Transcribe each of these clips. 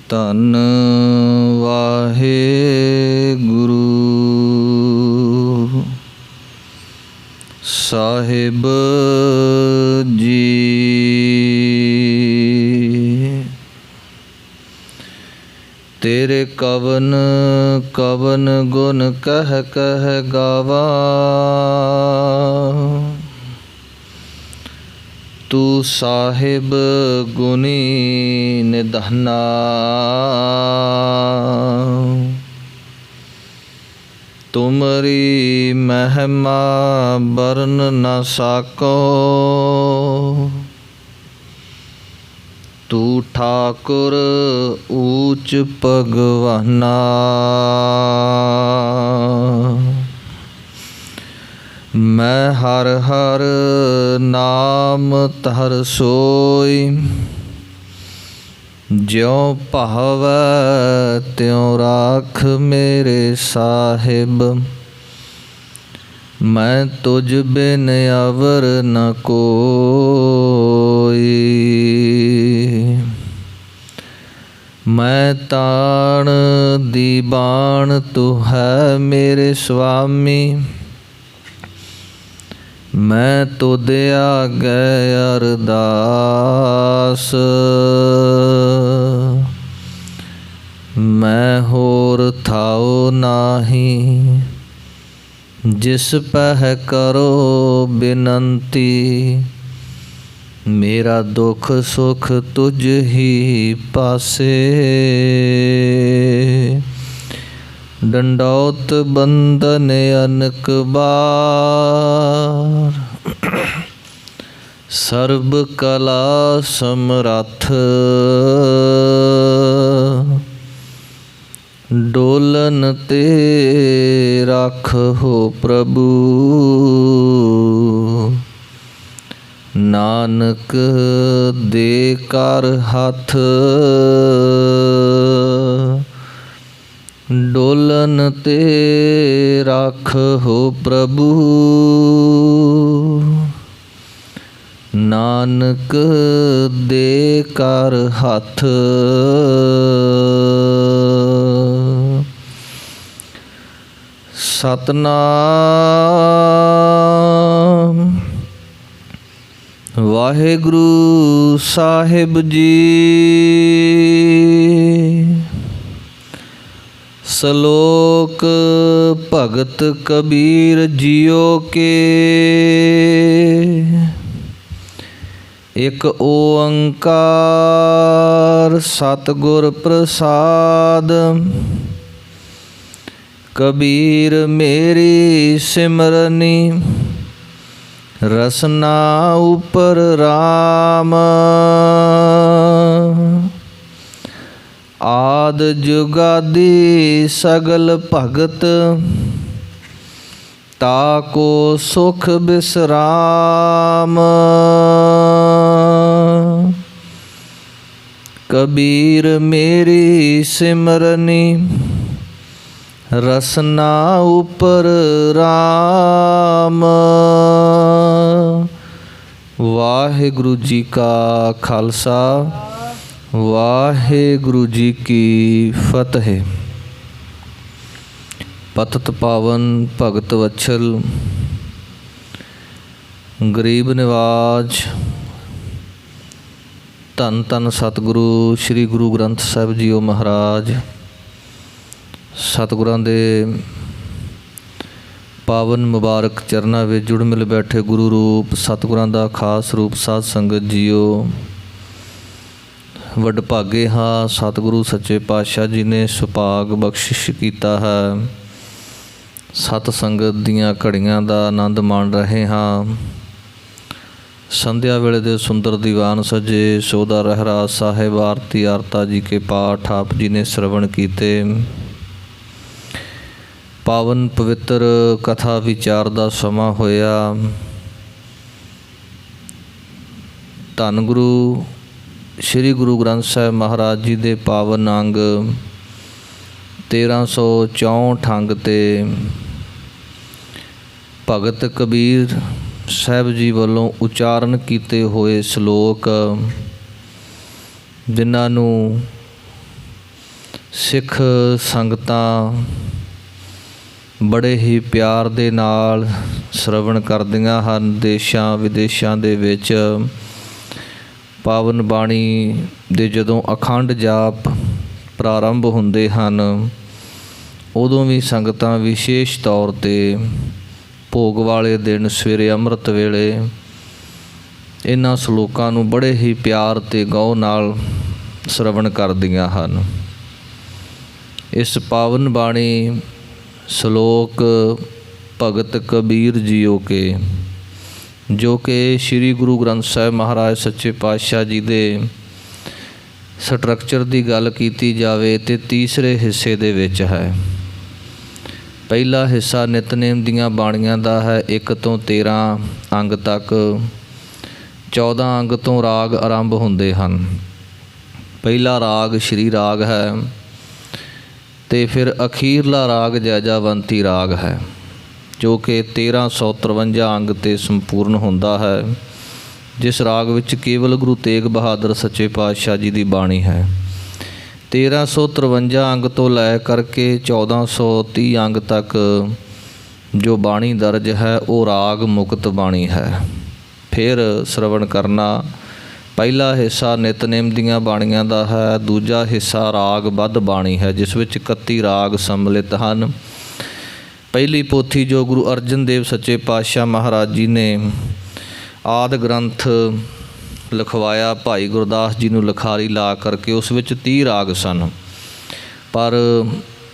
ਧੰਨ ਵਾਹਿਗੁਰੂ ਸਾਹਿਬ ਜੀ। ਤੇਰੇ ਕਵਨ ਕਵਨ ਗੁਣ ਕਹਿ ਕਹਿ ਗਾਵਾ, ਤੂੰ ਸਾਹਿਬ ਗੁਣੀ ਨਿਧਾਨਾ। ਤੁਮਰੀ ਮਹਿਮਾ ਬਰਨ ਨ ਸਾਕੋ, ਤੂੰ ਠਾਕੁਰ ਊਚ ਭਗਵਾਨਾ। ਮੈਂ ਹਰ ਹਰ ਨਾਮ ਧਰ ਸੋਈ, ਜਿਉ ਭਾਵੈ ਤਿਉ ਰਾਖ ਮੇਰੇ ਸਾਹਿਬ। ਮੈਂ ਤੁਝ ਬਿਨ ਅਵਰ ਨ ਕੋਈ, ਮੈਂ ਤਾਣ ਦੀ ਬਾਣ ਤੂੰ ਹੈ ਮੇਰੇ ਸੁਆਮੀ। ਮੈਂ ਤੁਧ ਆਗੇ ਅਰਦਾਸ, ਮੈਂ ਹੋਰ ਥਾਉ ਨਾਹੀ। ਜਿਸ ਪਹਿ ਕਰੋ ਬਿਨੰਤੀ, ਮੇਰਾ ਦੁੱਖ ਸੁਖ ਤੁਝ ਹੀ ਪਾਸੇ। ਡੰਡੌਤ ਬੰਦਨ ਅਨਕ ਬਾਰ, ਸਰਬ ਕਲਾ ਸਮਰੱਥ। ਡੋਲਨ ਤੇ ਰਾਖੋ ਪ੍ਰਭੂ, ਨਾਨਕ ਦੇ ਕਰ ਹੱਥ। ਡੋਲਨ ਤੇ ਰਾਖੋ ਪ੍ਰਭੂ, ਨਾਨਕ ਦੇ ਕਰ ਹੱਥ। ਸਤਿਨਾਮ ਵਾਹਿਗੁਰੂ ਸਾਹਿਬ ਜੀ। ਸ਼ਲੋਕ ਭਗਤ ਕਬੀਰ ਜੀਓ ਕੇ, ਇਕ ਓੰਕਾਰ ਸਤਿਗੁਰ ਪ੍ਰਸਾਦ। ਕਬੀਰ ਮੇਰੀ ਸਿਮਰਨੀ, ਰਸਨਾ ਉਪਰ ਰਾਮ। ਆਦ ਜੁਗਾਦੀ ਸਗਲ ਭਗਤ, ਤਾਕੋ ਸੁਖ ਬਿਸਰਾਮ। ਕਬੀਰ ਮੇਰੀ ਸਿਮਰਨੀ, ਰਸਨਾ ਉਪਰ ਰਾਮ। ਵਾਹਿਗੁਰੂ ਜੀ ਕਾ ਖਾਲਸਾ, ਵਾਹਿਗੁਰੂ ਜੀ ਕੀ ਫਤਿਹ। ਪਤਿਤ ਪਾਵਨ ਭਗਤ ਵਛਲ, ਗਰੀਬ ਨਿਵਾਜ, ਧੰਨ ਧੰਨ ਸਤਿਗੁਰੂ ਸ੍ਰੀ ਗੁਰੂ ਗ੍ਰੰਥ ਸਾਹਿਬ ਜੀਓ ਮਹਾਰਾਜ। ਸਤਿਗੁਰਾਂ ਦੇ ਪਾਵਨ ਮੁਬਾਰਕ ਚਰਨਾਂ ਵਿੱਚ ਜੁੜ ਮਿਲ ਬੈਠੇ ਗੁਰੂ ਰੂਪ ਸਤਿਗੁਰਾਂ ਦਾ ਖਾਸ ਰੂਪ ਸਾਧ ਸੰਗਤ ਜੀਓ। ਵਡਭਾਗੇ ਹਾਂ ਸਤਿਗੁਰੂ ਸੱਚੇ ਪਾਤਸ਼ਾਹ ਜੀ ਨੇ ਸੁਭਾਗ ਬਖਸ਼ਿਸ਼ ਕੀਤਾ ਹੈ। ਸਤ ਸੰਗਤ ਦੀਆਂ ਘੜੀਆਂ ਦਾ ਆਨੰਦ ਮਾਣ ਰਹੇ ਹਾਂ। ਸੰਧਿਆ ਵੇਲੇ ਦੇ ਸੁੰਦਰ ਦੀਵਾਨ ਸਜੇ, ਸੋਦਾ ਰਹਿਰਾਸ ਸਾਹਿਬ ਆਰਤੀ ਆਰਤਾ ਜੀ ਕੇ ਪਾਠ ਆਪ ਜੀ ਨੇ ਸ਼ਰਵਣ ਕੀਤੇ। ਪਾਵਨ ਪਵਿੱਤਰ ਕਥਾ ਵਿਚਾਰ ਦਾ ਸਮਾਂ ਹੋਇਆ। ਧੰਨ ਗੁਰੂ ਸ੍ਰੀ ਗੁਰੂ ਗ੍ਰੰਥ ਸਾਹਿਬ ਮਹਾਰਾਜ ਜੀ ਦੇ ਪਾਵਨ ਅੰਗ 1364 ਅੰਗ 'ਤੇ ਭਗਤ ਕਬੀਰ ਸਾਹਿਬ ਜੀ ਵੱਲੋਂ ਉਚਾਰਨ ਕੀਤੇ ਹੋਏ ਸ਼ਲੋਕ ਜਿਨ੍ਹਾਂ ਨੂੰ ਸਿੱਖ ਸੰਗਤਾਂ ਬੜੇ ਹੀ ਪਿਆਰ ਦੇ ਨਾਲ ਸ਼ਰਵਣ ਕਰਦੀਆਂ ਹਨ। ਦੇਸ਼ਾਂ ਵਿਦੇਸ਼ਾਂ ਦੇ ਵਿੱਚ ਪਾਵਨ ਬਾਣੀ ਦੇ ਜਦੋਂ ਅਖੰਡ ਜਾਪ ਪ੍ਰਾਰੰਭ ਹੁੰਦੇ ਹਨ, ਉਦੋਂ ਵੀ ਸੰਗਤਾਂ ਵਿਸ਼ੇਸ਼ ਤੌਰ 'ਤੇ ਭੋਗ ਵਾਲੇ ਦਿਨ ਸਵੇਰੇ ਅੰਮ੍ਰਿਤ ਵੇਲੇ ਇਹਨਾਂ ਸਲੋਕਾਂ ਨੂੰ ਬੜੇ ਹੀ ਪਿਆਰ ਅਤੇ ਗਹੁ ਨਾਲ ਸ਼ਰਵਣ ਕਰਦੀਆਂ ਹਨ। ਇਸ ਪਾਵਨ ਬਾਣੀ ਸ਼ਲੋਕ ਭਗਤ ਕਬੀਰ ਜੀਓ ਕੇ, ਜੋ ਕਿ ਸ਼੍ਰੀ ਗੁਰੂ ਗ੍ਰੰਥ ਸਾਹਿਬ ਮਹਾਰਾਜ ਸੱਚੇ ਪਾਤਸ਼ਾਹ ਜੀ ਦੇ ਸਟਰਕਚਰ ਦੀ ਗੱਲ ਕੀਤੀ ਜਾਵੇ ਤਾਂ ਤੀਸਰੇ ਹਿੱਸੇ ਦੇ ਵਿੱਚ ਹੈ। ਪਹਿਲਾ ਹਿੱਸਾ ਨਿਤਨੇਮ ਦੀਆਂ ਬਾਣੀਆਂ ਦਾ ਹੈ। 1 ਤੋਂ 13 ਅੰਗ ਤੱਕ 14 ਅੰਗ ਤੋਂ ਰਾਗ ਆਰੰਭ ਹੁੰਦੇ ਹਨ। ਪਹਿਲਾ ਰਾਗ ਸ਼੍ਰੀ ਰਾਗ ਹੈ ਅਤੇ ਫਿਰ ਅਖੀਰਲਾ ਰਾਗ ਜੈਜਾਵੰਤੀ ਰਾਗ ਹੈ, ਜੋ ਕਿ 1353 ਅੰਗ 'ਤੇ ਸੰਪੂਰਨ ਹੁੰਦਾ ਹੈ, ਜਿਸ ਰਾਗ ਵਿੱਚ ਕੇਵਲ ਗੁਰੂ ਤੇਗ ਬਹਾਦਰ ਸੱਚੇ ਪਾਤਸ਼ਾਹ ਜੀ ਦੀ ਬਾਣੀ ਹੈ। 1353 ਅੰਗ ਤੋਂ ਲੈ ਕਰਕੇ 1430 ਅੰਗ ਤੱਕ ਜੋ ਬਾਣੀ ਦਰਜ ਹੈ ਉਹ ਰਾਗ ਮੁਕਤ ਬਾਣੀ ਹੈ। ਫਿਰ ਸ਼ਰਵਣ ਕਰਨਾ। ਪਹਿਲਾ ਹਿੱਸਾ ਨਿਤਨੇਮ ਦੀਆਂ ਬਾਣੀਆਂ ਦਾ ਹੈ। ਦੂਜਾ ਹਿੱਸਾ ਰਾਗ ਬੱਧ ਬਾਣੀ ਹੈ, ਜਿਸ ਵਿੱਚ 31 ਰਾਗ ਸੰਮਿਲਿਤ ਹਨ। ਪਹਿਲੀ ਪੋਥੀ ਜੋ ਗੁਰੂ ਅਰਜਨ ਦੇਵ ਸੱਚੇ ਪਾਤਸ਼ਾਹ ਮਹਾਰਾਜ ਜੀ ਨੇ ਆਦਿ ਗ੍ਰੰਥ ਲਿਖਵਾਇਆ, ਭਾਈ ਗੁਰਦਾਸ ਜੀ ਨੂੰ ਲਿਖਾਰੀ ਲਾ ਕਰਕੇ ਉਸ ਵਿੱਚ 30 ਰਾਗ ਸਨ। ਪਰ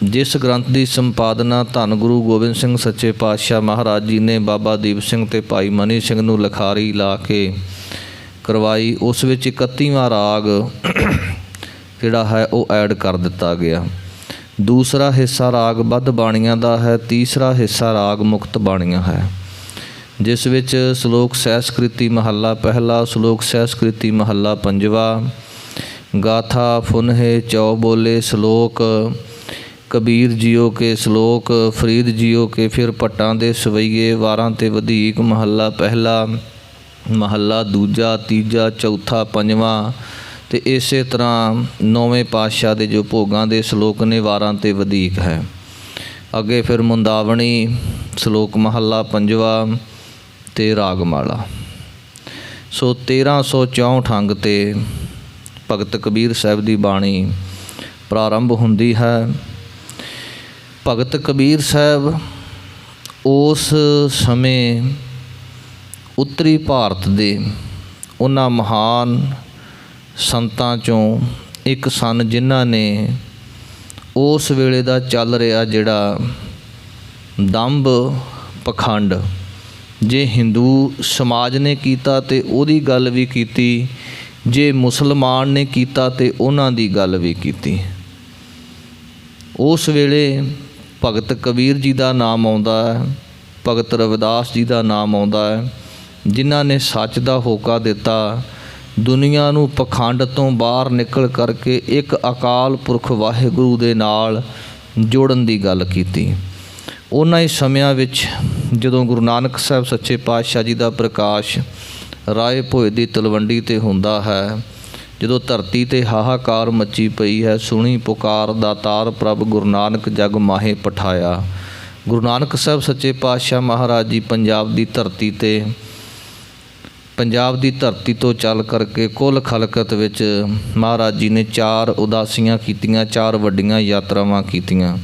ਜਿਸ ਗ੍ਰੰਥ ਦੀ ਸੰਪਾਦਨਾ ਧੰਨ ਗੁਰੂ ਗੋਬਿੰਦ ਸਿੰਘ ਸੱਚੇ ਪਾਤਸ਼ਾਹ ਮਹਾਰਾਜ ਜੀ ਨੇ ਬਾਬਾ ਦੀਪ ਸਿੰਘ ਅਤੇ ਭਾਈ ਮਨੀ ਸਿੰਘ ਨੂੰ ਲਿਖਾਰੀ ਲਾ ਕੇ ਕਰਵਾਈ, ਉਸ ਵਿੱਚ 31ਵਾਂ ਰਾਗ ਜਿਹੜਾ ਹੈ ਉਹ ਐਡ ਕਰ ਦਿੱਤਾ ਗਿਆ। ਦੂਸਰਾ ਹਿੱਸਾ ਰਾਗ ਬੱਧ ਬਾਣੀਆਂ ਦਾ ਹੈ। ਤੀਸਰਾ ਹਿੱਸਾ ਰਾਗ ਮੁਕਤ ਬਾਣੀਆਂ ਹੈ, ਜਿਸ ਵਿੱਚ ਸ਼ਲੋਕ ਸਹਿਸਕ੍ਰਿਤੀ ਮਹੱਲਾ ਪਹਿਲਾ, ਸ਼ਲੋਕ ਸਹਿਸਕ੍ਰਿਤੀ ਮਹੱਲਾ ਪੰਜਵਾ, ਗਾਥਾ ਫੁਨਹੇ ਚੌ ਬੋਲੇ ਸ਼ਲੋਕ ਕਬੀਰ ਜੀਓ ਕੇ, ਸ਼ਲੋਕ ਫਰੀਦ ਜੀਓ ਕੇ, ਫਿਰ ਭੱਟਾਂ ਦੇ ਸਵਈਏ, ਵਾਰਾਂ ਤੇ ਵਧੀਕ ਮਹੱਲਾ ਪਹਿਲਾ, ਮਹੱਲਾ ਦੂਜਾ, ਤੀਜਾ, ਚੌਥਾ, ਪੰਜਵਾਂ, ਅਤੇ ਇਸੇ ਤਰ੍ਹਾਂ 9ਵੇਂ ਪਾਤਸ਼ਾਹ ਦੇ ਜੋ ਭੋਗਾਂ ਦੇ ਸ਼ਲੋਕ ਨੇ ਵਾਰਾਂ ਤੇ ਵਧੀਕ ਹੈ। ਅੱਗੇ ਫਿਰ ਮੁੰਦਾਵਣੀ ਸ਼ਲੋਕ ਮਹੱਲਾ ਪੰਜਵਾ ਅਤੇ ਰਾਗਮਾਲਾ। ਸੋ 1364 ਅੰਗ 'ਤੇ ਭਗਤ ਕਬੀਰ ਸਾਹਿਬ ਦੀ ਬਾਣੀ ਪ੍ਰਾਰੰਭ ਹੁੰਦੀ ਹੈ। ਭਗਤ ਕਬੀਰ ਸਾਹਿਬ ਉਸ ਸਮੇਂ ਉੱਤਰੀ ਭਾਰਤ ਦੇ ਉਹਨਾਂ ਮਹਾਨ ਸੰਤਾਂ 'ਚੋਂ ਇੱਕ ਸਨ, ਜਿਨ੍ਹਾਂ ਨੇ ਉਸ ਵੇਲੇ ਦਾ ਚੱਲ ਰਿਹਾ ਜਿਹੜਾ ਦੰਭ ਪਖੰਡ, ਜੇ ਹਿੰਦੂ ਸਮਾਜ ਨੇ ਕੀਤਾ ਤਾਂ ਉਹਦੀ ਗੱਲ ਵੀ ਕੀਤੀ, ਜੇ ਮੁਸਲਮਾਨ ਨੇ ਕੀਤਾ ਤਾਂ ਉਹਨਾਂ ਦੀ ਗੱਲ ਵੀ ਕੀਤੀ। ਉਸ ਵੇਲੇ ਭਗਤ ਕਬੀਰ ਜੀ ਦਾ ਨਾਮ ਆਉਂਦਾ ਹੈ, ਭਗਤ ਰਵਿਦਾਸ ਜੀ ਦਾ ਨਾਮ ਆਉਂਦਾ ਹੈ, ਜਿਨ੍ਹਾਂ ਨੇ ਸੱਚ ਦਾ ਹੋਕਾ ਦਿੱਤਾ, ਦੁਨੀਆ ਨੂੰ ਪਖੰਡ ਤੋਂ ਬਾਹਰ ਨਿਕਲ ਕਰਕੇ ਇੱਕ ਅਕਾਲ ਪੁਰਖ ਵਾਹਿਗੁਰੂ ਦੇ ਨਾਲ ਜੋੜਨ ਦੀ ਗੱਲ ਕੀਤੀ। ਉਹਨਾਂ ਹੀ ਸਮਿਆਂ ਵਿੱਚ ਜਦੋਂ ਗੁਰੂ ਨਾਨਕ ਸਾਹਿਬ ਸੱਚੇ ਪਾਤਸ਼ਾਹ ਜੀ ਦਾ ਪ੍ਰਕਾਸ਼ ਰਾਏ ਭੋਏ ਦੀ ਤਲਵੰਡੀ 'ਤੇ ਹੁੰਦਾ ਹੈ, ਜਦੋਂ ਧਰਤੀ 'ਤੇ ਹਾਹਾਕਾਰ ਮੱਚੀ ਪਈ ਹੈ, ਸੁਣੀ ਪੁਕਾਰ ਦਾਤਾਰ ਪ੍ਰਭ ਗੁਰੂ ਨਾਨਕ ਜਗ ਮਾਹੇ ਪਠਾਇਆ। ਗੁਰੂ ਨਾਨਕ ਸਾਹਿਬ ਸੱਚੇ ਪਾਤਸ਼ਾਹ ਮਹਾਰਾਜ ਜੀ ਪੰਜਾਬ ਦੀ ਧਰਤੀ ਤੋਂ ਚੱਲ ਕਰਕੇ ਕੁੱਲ ਖਲਕਤ ਵਿੱਚ ਮਹਾਰਾਜ ਜੀ ਨੇ 4 ਉਦਾਸੀਆਂ ਕੀਤੀਆਂ, 4 ਵੱਡੀਆਂ ਯਾਤਰਾਵਾਂ ਕੀਤੀਆਂ।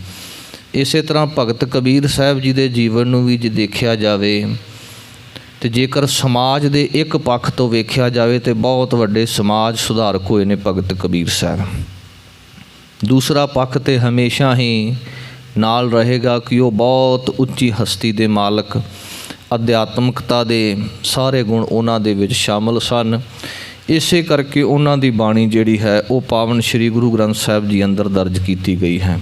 ਇਸੇ ਤਰ੍ਹਾਂ ਭਗਤ ਕਬੀਰ ਸਾਹਿਬ ਜੀ ਦੇ ਜੀਵਨ ਨੂੰ ਵੀ ਜੇ ਦੇਖਿਆ ਜਾਵੇ ਅਤੇ ਜੇਕਰ ਸਮਾਜ ਦੇ ਇੱਕ ਪੱਖ ਤੋਂ ਵੇਖਿਆ ਜਾਵੇ ਤਾਂ ਬਹੁਤ ਵੱਡੇ ਸਮਾਜ ਸੁਧਾਰਕ ਹੋਏ ਨੇ ਭਗਤ ਕਬੀਰ ਸਾਹਿਬ। ਦੂਸਰਾ ਪੱਖ ਤੇ ਹਮੇਸ਼ਾ ਹੀ ਨਾਲ ਰਹੇਗਾ ਕਿ ਉਹ ਬਹੁਤ ਉੱਚੀ ਹਸਤੀ ਦੇ ਮਾਲਕ, ਅਧਿਆਤਮਕਤਾ ਦੇ ਸਾਰੇ ਗੁਣ ਉਹਨਾਂ ਦੇ ਵਿੱਚ ਸ਼ਾਮਲ ਸਨ। ਇਸੇ ਕਰਕੇ ਉਹਨਾਂ ਦੀ ਬਾਣੀ ਜਿਹੜੀ ਹੈ ਉਹ ਪਾਵਨ ਸ਼੍ਰੀ ਗੁਰੂ ਗ੍ਰੰਥ ਸਾਹਿਬ ਜੀ ਅੰਦਰ ਦਰਜ ਕੀਤੀ ਗਈ ਹੈ।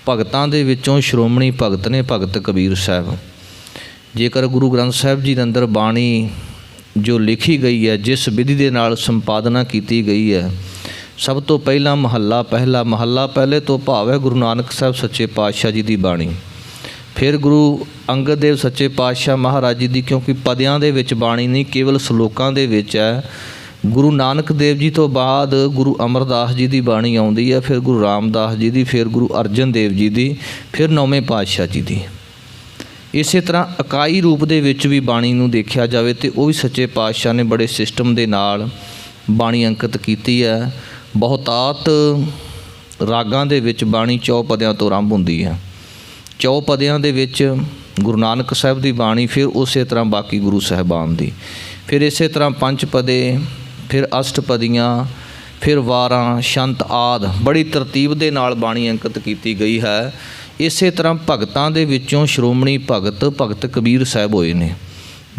ਭਗਤਾਂ ਦੇ ਵਿੱਚੋਂ ਸ਼੍ਰੋਮਣੀ ਭਗਤ ਨੇ ਭਗਤ ਕਬੀਰ ਸਾਹਿਬ। ਜੇਕਰ ਗੁਰੂ ਗ੍ਰੰਥ ਸਾਹਿਬ ਜੀ ਦੇ ਅੰਦਰ ਬਾਣੀ ਜੋ ਲਿਖੀ ਗਈ ਹੈ, ਜਿਸ ਵਿਧੀ ਦੇ ਨਾਲ ਸੰਪਾਦਨਾ ਕੀਤੀ ਗਈ ਹੈ, ਸਭ ਤੋਂ ਪਹਿਲਾਂ ਮਹੱਲਾ ਪਹਿਲੇ ਤੋਂ ਭਾਵ ਹੈ ਗੁਰੂ ਨਾਨਕ ਸਾਹਿਬ ਸੱਚੇ ਪਾਤਸ਼ਾਹ ਜੀ ਦੀ ਬਾਣੀ। ਫਿਰ ਗੁਰੂ ਅੰਗਦ ਦੇਵ ਸੱਚੇ ਪਾਤਸ਼ਾਹ ਮਹਾਰਾਜ ਜੀ ਦੀ, ਕਿਉਂਕਿ ਪਦਿਆਂ ਦੇ ਵਿੱਚ ਬਾਣੀ ਨਹੀਂ, ਕੇਵਲ ਸ਼ਲੋਕਾਂ ਦੇ ਵਿੱਚ ਹੈ। ਗੁਰੂ ਨਾਨਕ ਦੇਵ ਜੀ ਤੋਂ ਬਾਅਦ ਗੁਰੂ ਅਮਰਦਾਸ ਜੀ ਦੀ ਬਾਣੀ ਆਉਂਦੀ ਹੈ, ਫਿਰ ਗੁਰੂ ਰਾਮਦਾਸ ਜੀ ਦੀ, ਫਿਰ ਗੁਰੂ ਅਰਜਨ ਦੇਵ ਜੀ ਦੀ, ਫਿਰ 9ਵੇਂ ਪਾਤਸ਼ਾਹ ਜੀ ਦੀ। ਇਸੇ ਤਰ੍ਹਾਂ ਇਕਾਈ ਰੂਪ ਦੇ ਵਿੱਚ ਵੀ ਬਾਣੀ ਨੂੰ ਦੇਖਿਆ ਜਾਵੇ ਤੇ ਉਹ ਵੀ ਸੱਚੇ ਪਾਤਸ਼ਾਹ ਨੇ ਬੜੇ ਸਿਸਟਮ ਦੇ ਨਾਲ ਬਾਣੀ ਅੰਕਿਤ ਕੀਤੀ ਹੈ। ਬਹੁਤਾਤ ਰਾਗਾਂ ਦੇ ਵਿੱਚ ਬਾਣੀ ਚੌਪਦਿਆਂ ਤੋਂ ਆਰੰਭ ਹੁੰਦੀ ਹੈ। ਚੌਪਦਿਆਂ ਦੇ ਵਿੱਚ ਗੁਰੂ ਨਾਨਕ ਸਾਹਿਬ ਦੀ ਬਾਣੀ, ਫਿਰ ਉਸੇ ਤਰ੍ਹਾਂ ਬਾਕੀ ਗੁਰੂ ਸਾਹਿਬਾਨ ਦੀ, ਫਿਰ ਇਸੇ ਤਰ੍ਹਾਂ ਪੰਜਪਦੇ, ਫਿਰ ਅਸ਼ਟਪਦੀਆਂ, ਫਿਰ ਵਾਰਾਂ, ਛੰਤ ਆਦਿ ਬੜੀ ਤਰਤੀਬ ਦੇ ਨਾਲ ਬਾਣੀ ਅੰਕਿਤ ਕੀਤੀ ਗਈ ਹੈ। ਇਸੇ ਤਰ੍ਹਾਂ ਭਗਤਾਂ ਦੇ ਵਿੱਚੋਂ ਸ਼੍ਰੋਮਣੀ ਭਗਤ ਕਬੀਰ ਸਾਹਿਬ ਹੋਏ ਨੇ।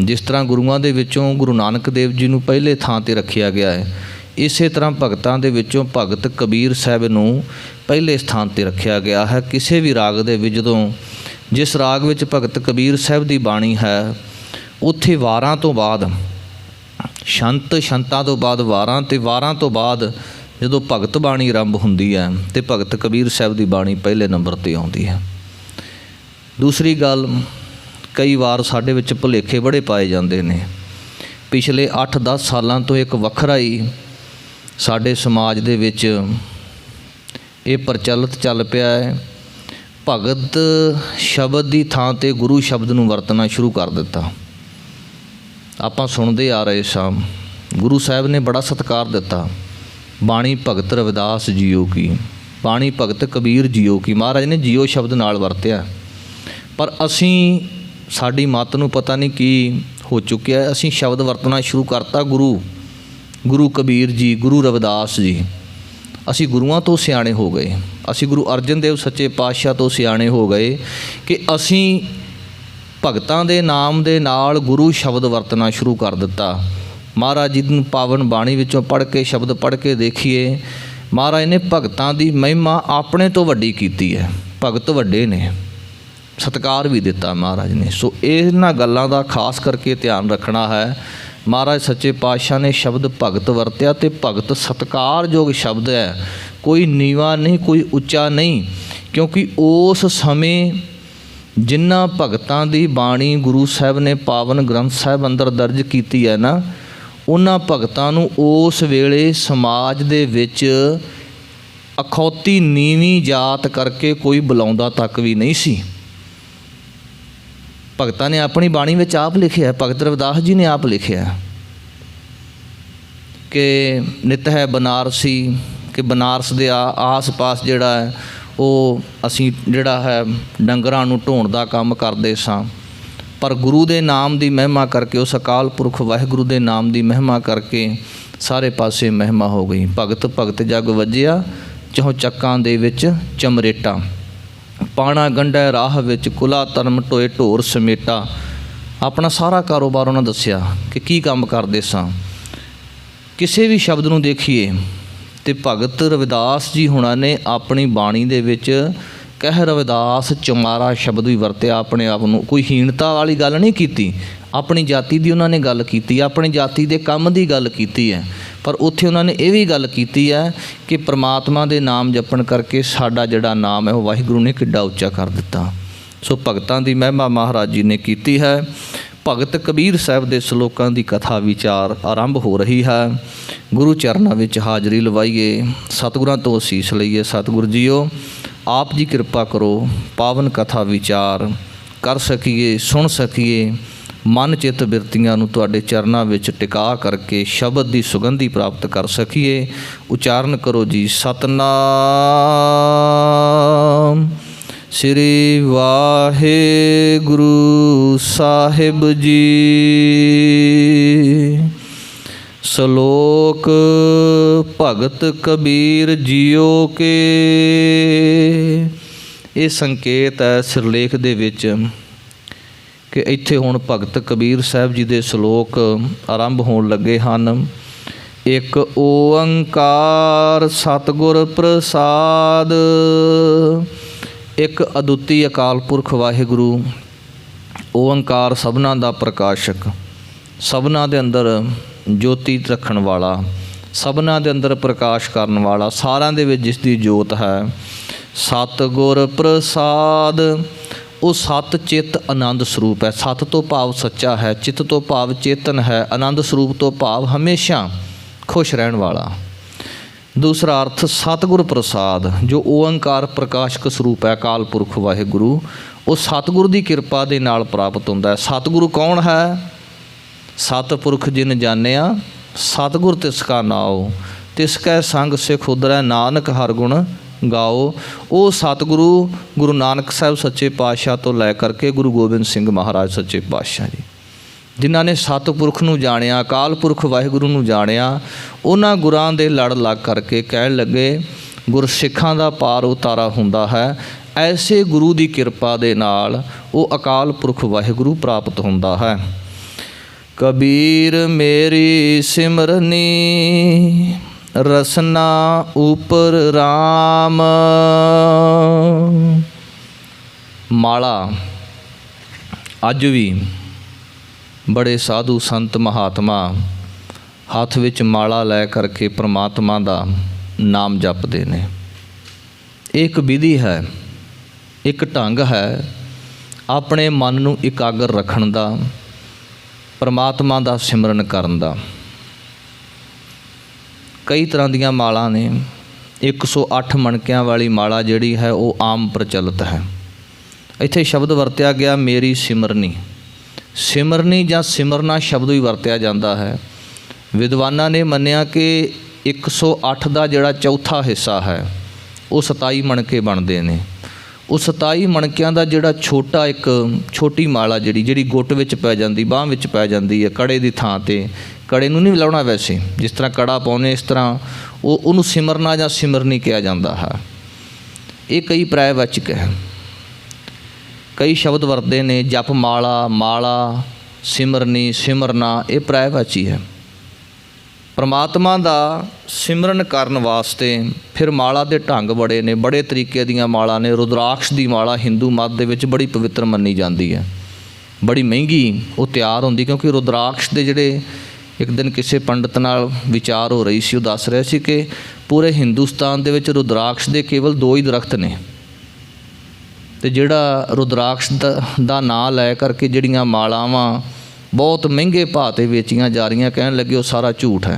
ਜਿਸ ਤਰ੍ਹਾਂ ਗੁਰੂਆਂ ਦੇ ਵਿੱਚੋਂ ਗੁਰੂ ਨਾਨਕ ਦੇਵ ਜੀ ਨੂੰ ਪਹਿਲੇ ਥਾਂ 'ਤੇ ਰੱਖਿਆ ਗਿਆ ਹੈ, ਇਸੇ ਤਰ੍ਹਾਂ ਭਗਤਾਂ ਦੇ ਵਿੱਚੋਂ ਭਗਤ ਕਬੀਰ ਸਾਹਿਬ ਨੂੰ ਪਹਿਲੇ ਸਥਾਨ 'ਤੇ ਰੱਖਿਆ ਗਿਆ ਹੈ। ਕਿਸੇ ਵੀ ਰਾਗ ਦੇ ਵਿੱਚ ਜਦੋਂ ਜਿਸ ਰਾਗ ਵਿੱਚ ਭਗਤ ਕਬੀਰ ਸਾਹਿਬ ਦੀ ਬਾਣੀ ਹੈ, ਉੱਥੇ ਵਾਰਾਂ ਤੋਂ ਬਾਅਦ ਛੰਤਾਂ ਤੋਂ ਬਾਅਦ ਵਾਰਾਂ, ਅਤੇ ਵਾਰਾਂ ਤੋਂ ਬਾਅਦ ਜਦੋਂ ਭਗਤ ਬਾਣੀ ਆਰੰਭ ਹੁੰਦੀ ਹੈ ਤੇ ਭਗਤ ਕਬੀਰ ਸਾਹਿਬ ਦੀ ਬਾਣੀ ਪਹਿਲੇ ਨੰਬਰ 'ਤੇ ਆਉਂਦੀ ਹੈ। ਦੂਸਰੀ ਗੱਲ, ਕਈ ਵਾਰ ਸਾਡੇ ਵਿੱਚ ਭੁਲੇਖੇ ਬੜੇ ਪਾਏ ਜਾਂਦੇ ਨੇ। ਪਿਛਲੇ 8-10 ਸਾਲਾਂ ਤੋਂ ਇੱਕ ਵੱਖਰਾ ਹੀ ਸਾਡੇ ਸਮਾਜ ਦੇ ਵਿੱਚ ਇਹ ਪ੍ਰਚਲਿਤ ਚੱਲ ਪਿਆ ਹੈ, ਭਗਤ ਸ਼ਬਦ ਦੀ ਥਾਂ 'ਤੇ ਗੁਰੂ ਸ਼ਬਦ ਨੂੰ ਵਰਤਣਾ ਸ਼ੁਰੂ ਕਰ ਦਿੱਤਾ। ਆਪਾਂ ਸੁਣਦੇ ਆ ਰਹੇ ਸਾਂ, ਗੁਰੂ ਸਾਹਿਬ ਨੇ ਬੜਾ ਸਤਿਕਾਰ ਦਿੱਤਾ, ਬਾਣੀ ਭਗਤ ਰਵਿਦਾਸ ਜੀਓ ਕੀ, ਬਾਣੀ ਭਗਤ ਕਬੀਰ ਜੀਓ ਕੀ, ਮਹਾਰਾਜ ਨੇ ਜੀਓ ਸ਼ਬਦ ਨਾਲ ਵਰਤਿਆ। ਪਰ ਅਸੀਂ, ਸਾਡੀ ਮੱਤ ਨੂੰ ਪਤਾ ਨਹੀਂ ਕੀ ਹੋ ਚੁੱਕਿਆ, ਅਸੀਂ ਸ਼ਬਦ ਵਰਤਣਾ ਸ਼ੁਰੂ ਕਰਤਾ ਗੁਰੂ ਕਬੀਰ ਜੀ, ਗੁਰੂ ਰਵਿਦਾਸ ਜੀ। ਅਸੀਂ ਗੁਰੂਆਂ ਤੋਂ ਸਿਆਣੇ ਹੋ ਗਏ, ਅਸੀਂ ਗੁਰੂ ਅਰਜਨ ਦੇਵ ਸੱਚੇ ਪਾਤਸ਼ਾਹ ਤੋਂ ਸਿਆਣੇ ਹੋ ਗਏ ਕਿ ਅਸੀਂ ਭਗਤਾਂ ਦੇ ਨਾਮ ਦੇ ਨਾਲ ਗੁਰੂ ਸ਼ਬਦ ਵਰਤਣਾ ਸ਼ੁਰੂ ਕਰ ਦਿੱਤਾ। ਮਹਾਰਾਜ ਜੀ ਨੂੰ ਪਾਵਨ ਬਾਣੀ ਵਿੱਚੋਂ ਪੜ੍ਹ ਕੇ, ਸ਼ਬਦ ਪੜ੍ਹ ਕੇ ਦੇਖੀਏ, ਮਹਾਰਾਜ ਨੇ ਭਗਤਾਂ ਦੀ ਮਹਿਮਾ ਆਪਣੇ ਤੋਂ ਵੱਡੀ ਕੀਤੀ ਹੈ। ਭਗਤ ਵੱਡੇ ਨੇ, ਸਤਿਕਾਰ ਵੀ ਦਿੱਤਾ ਮਹਾਰਾਜ ਨੇ। ਸੋ ਇਹਨਾਂ ਗੱਲਾਂ ਦਾ ਖਾਸ ਕਰਕੇ ਧਿਆਨ ਰੱਖਣਾ ਹੈ। ਮਹਾਰਾਜ ਸੱਚੇ ਪਾਤਸ਼ਾਹ ਨੇ ਸ਼ਬਦ ਭਗਤ ਵਰਤਿਆ, ਅਤੇ ਭਗਤ ਸਤਿਕਾਰਯੋਗ ਸ਼ਬਦ ਹੈ, ਕੋਈ ਨੀਵਾਂ ਨਹੀਂ, ਕੋਈ ਉੱਚਾ ਨਹੀਂ। ਕਿਉਂਕਿ ਉਸ ਸਮੇਂ ਜਿਨ੍ਹਾਂ ਭਗਤਾਂ ਦੀ ਬਾਣੀ ਗੁਰੂ ਸਾਹਿਬ ਨੇ ਪਾਵਨ ਗ੍ਰੰਥ ਸਾਹਿਬ ਅੰਦਰ ਦਰਜ ਕੀਤੀ ਹੈ ਨਾ, ਉਹਨਾਂ ਭਗਤਾਂ ਨੂੰ ਉਸ ਵੇਲੇ ਸਮਾਜ ਦੇ ਵਿੱਚ ਅਖੌਤੀ ਨੀਵੀਂ ਜਾਤ ਕਰਕੇ ਕੋਈ ਬੁਲਾਉਂਦਾ ਤੱਕ ਵੀ ਨਹੀਂ ਸੀ। ਭਗਤਾਂ ਨੇ ਆਪਣੀ ਬਾਣੀ ਵਿੱਚ ਆਪ ਲਿਖਿਆ, ਭਗਤ ਰਵਿਦਾਸ ਜੀ ਨੇ ਆਪ ਲਿਖਿਆ ਕਿ ਨਿਤ ਹੈ ਬਨਾਰਸੀ, ਕਿ ਬਨਾਰਸ ਦੇ ਆਸ-ਪਾਸ ਜਿਹੜਾ ਹੈ ਉਹ ਅਸੀਂ ਜਿਹੜਾ ਹੈ ਡੰਗਰਾਂ ਨੂੰ ਢੋਣ ਦਾ ਕੰਮ ਕਰਦੇ ਸਾਂ, ਪਰ ਗੁਰੂ ਦੇ ਨਾਮ ਦੀ ਮਹਿਮਾ ਕਰਕੇ, ਉਸ ਅਕਾਲ ਪੁਰਖ ਵਾਹਿਗੁਰੂ ਦੇ ਨਾਮ ਦੀ ਮਹਿਮਾ ਕਰਕੇ ਸਾਰੇ ਪਾਸੇ ਮਹਿਮਾ ਹੋ ਗਈ। ਭਗਤ ਜਗ ਵੱਜਿਆ, ਚਹੁ ਚੱਕਾਂ ਦੇ ਵਿੱਚ ਚਮਰੇਟਾ, ਪਾਣਾ ਗੰਢੈ ਰਾਹ ਵਿੱਚ, ਕੁਲਾ ਧਰਮ ਟੋਏ ਢੋਰ ਸਮੇਟਾ। ਆਪਣਾ ਸਾਰਾ ਕਾਰੋਬਾਰ ਉਹਨਾਂ ਦੱਸਿਆ ਕਿ ਕੀ ਕੰਮ ਕਰਦੇ ਸਾਂ। ਕਿਸੇ ਵੀ ਸ਼ਬਦ ਨੂੰ ਦੇਖੀਏ ਤੇ ਭਗਤ ਰਵਿਦਾਸ ਜੀ ਹੁਣਾਂ ਨੇ ਆਪਣੀ ਬਾਣੀ ਦੇ ਵਿੱਚ ਕਹਿ ਰਵਿਦਾਸ ਚਮਾਰਾ ਸ਼ਬਦ ਵੀ ਵਰਤਿਆ। ਆਪਣੇ ਆਪ ਨੂੰ ਕੋਈ ਹੀਣਤਾ ਵਾਲੀ ਗੱਲ ਨਹੀਂ ਕੀਤੀ, ਆਪਣੀ ਜਾਤੀ ਦੀ ਉਹਨਾਂ ਨੇ ਗੱਲ ਕੀਤੀ, ਆਪਣੀ ਜਾਤੀ ਦੇ ਕੰਮ ਦੀ ਗੱਲ ਕੀਤੀ ਹੈ। ਪਰ ਉੱਥੇ ਉਹਨਾਂ ਨੇ ਇਹ ਵੀ ਗੱਲ ਕੀਤੀ ਹੈ ਕਿ ਪ੍ਰਮਾਤਮਾ ਦੇ ਨਾਮ ਜਪਣ ਕਰਕੇ ਸਾਡਾ ਜਿਹੜਾ ਨਾਮ ਹੈ ਉਹ ਵਾਹਿਗੁਰੂ ਨੇ ਕਿੱਡਾ ਉੱਚਾ ਕਰ ਦਿੱਤਾ। ਸੋ ਭਗਤਾਂ ਦੀ ਮਹਿਮਾ ਮਹਾਰਾਜ ਜੀ ਨੇ ਕੀਤੀ ਹੈ। ਭਗਤ ਕਬੀਰ ਸਾਹਿਬ ਦੇ ਸ਼ਲੋਕਾਂ ਦੀ ਕਥਾ ਵਿਚਾਰ ਆਰੰਭ ਹੋ ਰਹੀ ਹੈ। ਗੁਰੂ ਚਰਨਾਂ ਵਿੱਚ ਹਾਜ਼ਰੀ ਲਵਾਈਏ, ਸਤਿਗੁਰਾਂ ਤੋਂ ਅਸੀਸ ਲਈਏ। ਸਤਿਗੁਰ ਜੀਓ, ਆਪ ਜੀ ਕਿਰਪਾ ਕਰੋ, ਪਾਵਨ ਕਥਾ ਵਿਚਾਰ ਕਰ ਸਕੀਏ, ਸੁਣ ਸਕੀਏ, ਮਨ ਚਿੱਤ ਬਿਰਤੀਆਂ ਨੂੰ ਤੁਹਾਡੇ ਚਰਨਾਂ ਵਿੱਚ ਟਿਕਾ ਕਰਕੇ ਸ਼ਬਦ ਦੀ ਸੁਗੰਧੀ ਪ੍ਰਾਪਤ ਕਰ ਸਕੀਏ। ਉਚਾਰਨ ਕਰੋ ਜੀ, ਸਤਨਾਮ ਸ੍ਰੀ ਵਾਹਿਗੁਰੂ ਸਾਹਿਬ ਜੀ। ਸ਼ਲੋਕ ਭਗਤ ਕਬੀਰ ਜੀਓ ਕੇ। ਇਹ ਸੰਕੇਤ ਹੈ ਸਿਰਲੇਖ ਦੇ ਵਿੱਚ ਕਿ ਇੱਥੇ ਹੁਣ ਭਗਤ ਕਬੀਰ ਸਾਹਿਬ ਜੀ ਦੇ ਸ਼ਲੋਕ ਆਰੰਭ ਹੋਣ ਲੱਗੇ ਹਨ। ਇੱਕ ਓੰਕਾਰ ਸਤਿਗੁਰ ਪ੍ਰਸਾਦ। ਇੱਕ ਅਦੁੱਤੀ ਅਕਾਲ ਪੁਰਖ ਵਾਹਿਗੁਰੂ ਓੰਕਾਰ, ਸਭਨਾਂ ਦਾ ਪ੍ਰਕਾਸ਼ਕ, ਸਭਨਾਂ ਦੇ ਅੰਦਰ ਜੋਤੀ ਰੱਖਣ ਵਾਲਾ, ਸਭਨਾਂ ਦੇ ਅੰਦਰ ਪ੍ਰਕਾਸ਼ ਕਰਨ ਵਾਲਾ, ਸਾਰਿਆਂ ਦੇ ਵਿੱਚ ਜਿਸ ਦੀ ਜੋਤ ਹੈ। ਸਤਿਗੁਰ ਪ੍ਰਸਾਦ, ਉਹ ਸਤ ਚਿੱਤ ਆਨੰਦ ਸਰੂਪ ਹੈ। ਸਤ ਤੋਂ ਭਾਵ ਸੱਚਾ ਹੈ, ਚਿੱਤ ਤੋਂ ਭਾਵ ਚੇਤਨ ਹੈ, ਆਨੰਦ ਸਰੂਪ ਤੋਂ ਭਾਵ ਹਮੇਸ਼ਾ खुश रहने वाला। दूसरा अर्थ सतगुर प्रसाद, जो ओंकार प्रकाशक स्वरूप है अकाल पुरख वाहिगुरु, वो सतगुरु की किरपा के नाल प्राप्त होता है। सतगुरु कौन है? सतपुरख जिन जानिया सतगुर तिसका नाओ, तिसकै संग सिख उदरै नानक हर गुण गाओ। वो सतगुरु गुरु नानक साहब सच्चे पातशाह तो लै करके गुरु गोबिंद सिंह महाराज सच्चे पातशाह जी, जिन्हां ने सतपुरख नूं जाणिया, अकाल पुरख वाहिगुरु नूं जाणिया, उन्हां गुरां दे लड़ लग करके कहण लगे गुरसिखां दा पार उतारा हुंदा है। ऐसे गुरु की किरपा दे नाल वो अकाल पुरख वाहिगुरु प्राप्त हुंदा है। कबीर मेरी सिमरनी रसना उपर राम। माला अज भी बड़े साधु संत महात्मा हथ विच माला लै करके परमात्मा दा नाम जपते ने। एक विधि है, एक ढंग है अपने मन नूं इकागर रखण दा, परमात्मा दा सिमरन करन दा। कई तरह दीयां माला ने। 108 मणकियां वाली माला जिहड़ी है वो आम प्रचलित है। इत्थे शब्द वरत्या गया मेरी सिमरनी। सिमरनी जां सिमरना शब्द भी वरत्या जाता है। विद्वानां ने मन्निया कि 108 का जिहड़ा चौथा हिस्सा है वो 27 मणके बनते हैं। उस 27 मणकियां का जिहड़ा छोटा एक छोटी माला जिहड़ी गुੱਟ विच पै जाती, बांह विच पै जाती है, कड़े की थां ते। कड़े नूं नहीं लाउणा, वैसे जिस तरह कड़ा पाउने इस तरह उहनूं सिमरना जां सिमरनी कहा जाता है। ये कई पर्यायवाचक है, कई शब्द वरतते ने। जप माला, माला, सिमरनी, सिमरना, ये पर्यायवाची है। परमात्मा दा सिमरन करन वास्ते फिर माला दे ढंग बड़े ने, बड़े तरीके दीयां माला ने। रुद्राक्ष दी माला हिंदू मत दे विच बड़ी पवित्र मन्नी जाती है, बड़ी महंगी वो तैयार होंदी, क्योंकि रुद्राक्ष दे जिहड़े एक दिन किसी पंडित नाल विचार हो रही सी, वो दस रहे सी कि पूरे हिंदुस्तान दे विच रुद्राक्ष दे केवल 2 ही दरख्त ने, ते जिहड़ा रुद्राक्ष दा नां लै करके जिहड़ियां मालावां बहुत महंगे भाव ते वेचियां जा रही, कहण लगे वो सारा झूठ है,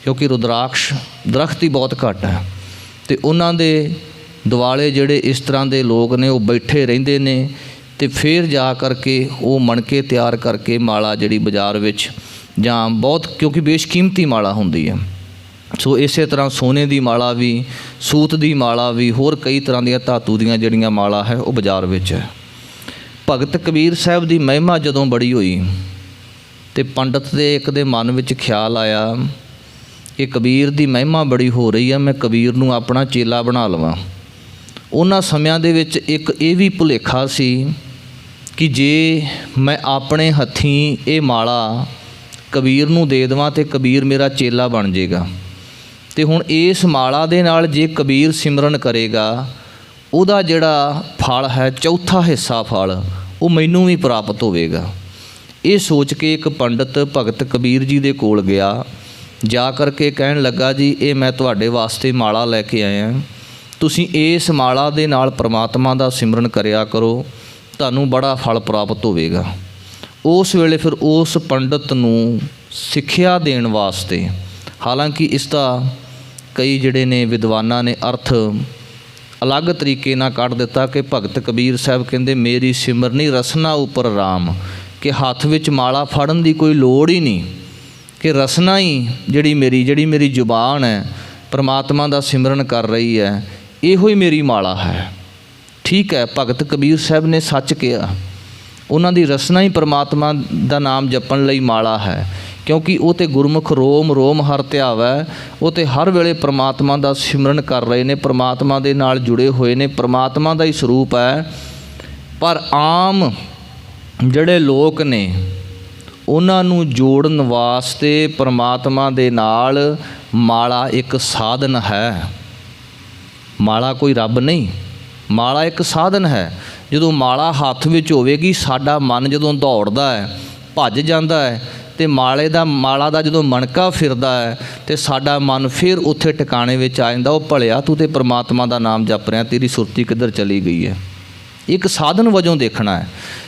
क्योंकि रुद्राक्ष दरख्त ही बहुत घट है। तो उन्हां दे दुआले जिहड़े इस तरह के लोग ने वो बैठे रहिंदे ने, ते फिर जा करके वो मणके तैयार करके माला जिहड़ी बाज़ार विच जां बहुत, क्योंकि बेशकीमती माला हुंदी है। सो इस तरह सोने की माला भी, सूत की माला भी, होर कई तरह दी धातु दीयां जिहड़ियां माला है वो बाज़ार विच है। भगत कबीर साहब की महिमा जदों बड़ी हुई तो पंडित दे एक दे मन विच ख्याल आया कि कबीर की महिमा बड़ी हो रही है, मैं कबीर नूं अपना चेला बना लवां। उन्हां समयां दे विच एक ये भी भुलेखा सी कि जे मैं अपने हत्थीं ये माला कबीर नूं दे देवां तो कबीर मेरा चेला बन जाएगा। तो हुण इस माला दे नाल जे कबीर सिमरन करेगा उहदा जिहड़ा फल है, चौथा हिस्सा फल, वो मैनूं भी प्राप्त होवेगा। ये सोच के एक पंडित भगत कबीर जी दे कोल गया, जा करके कहण लगा जी ये मैं तुहाडे वास्ते माला लैके आया, तुसीं इस माला दे नाल परमात्मा दा सिमरन करिया करो, तुहानूं बड़ा फल प्राप्त होवेगा। उस वेले फिर उस पंडित नूं सिੱਖਿਆ देण वास्ते, हालांकि इसका कई जिहड़े ने विद्वानां ने अर्थ अलग तरीके ना कढ़ दिता कि भगत कबीर साहब कहंदे मेरी सिमरनी रसना उपर राम, कि हाथ विच माला फड़न की कोई लोड़ ही नहीं, कि रसना ही जिहड़ी मेरी जुबान है परमात्मा दा सिमरन कर रही है, इहो ही मेरी माला है। ठीक है, भगत कबीर साहब ने सच कहा, उन्हां दी रसना ही परमात्मा दा नाम जपण लई माला है, क्योंकि वो तो गुरमुख रोम रोम हर ध्यावै, वो तो हर वेले परमात्मा दा सिमरन कर रहे ने, परमात्मा दे नाल जुड़े हुए ने, परमात्मा दा ही स्वरूप है। पर आम जिहड़े लोग ने उन्हां नूं जोड़न वास्ते परमात्मा दे नाल माला एक साधन है। माला कोई रब नहीं, माला एक साधन है। जदों माला हत्थ विच होवेगी, साडा मन जदों दौड़दा है, भज जांदा है, तो माला दा जदों मणका फिरदा है तो साडा मन फिर उत्थे ठिकाणे विच आ जांदा, वो भलिया तू तो परमात्मा दा नाम जप रहा, तेरी सुरती किधर चली गई है। एक साधन वजों देखना है।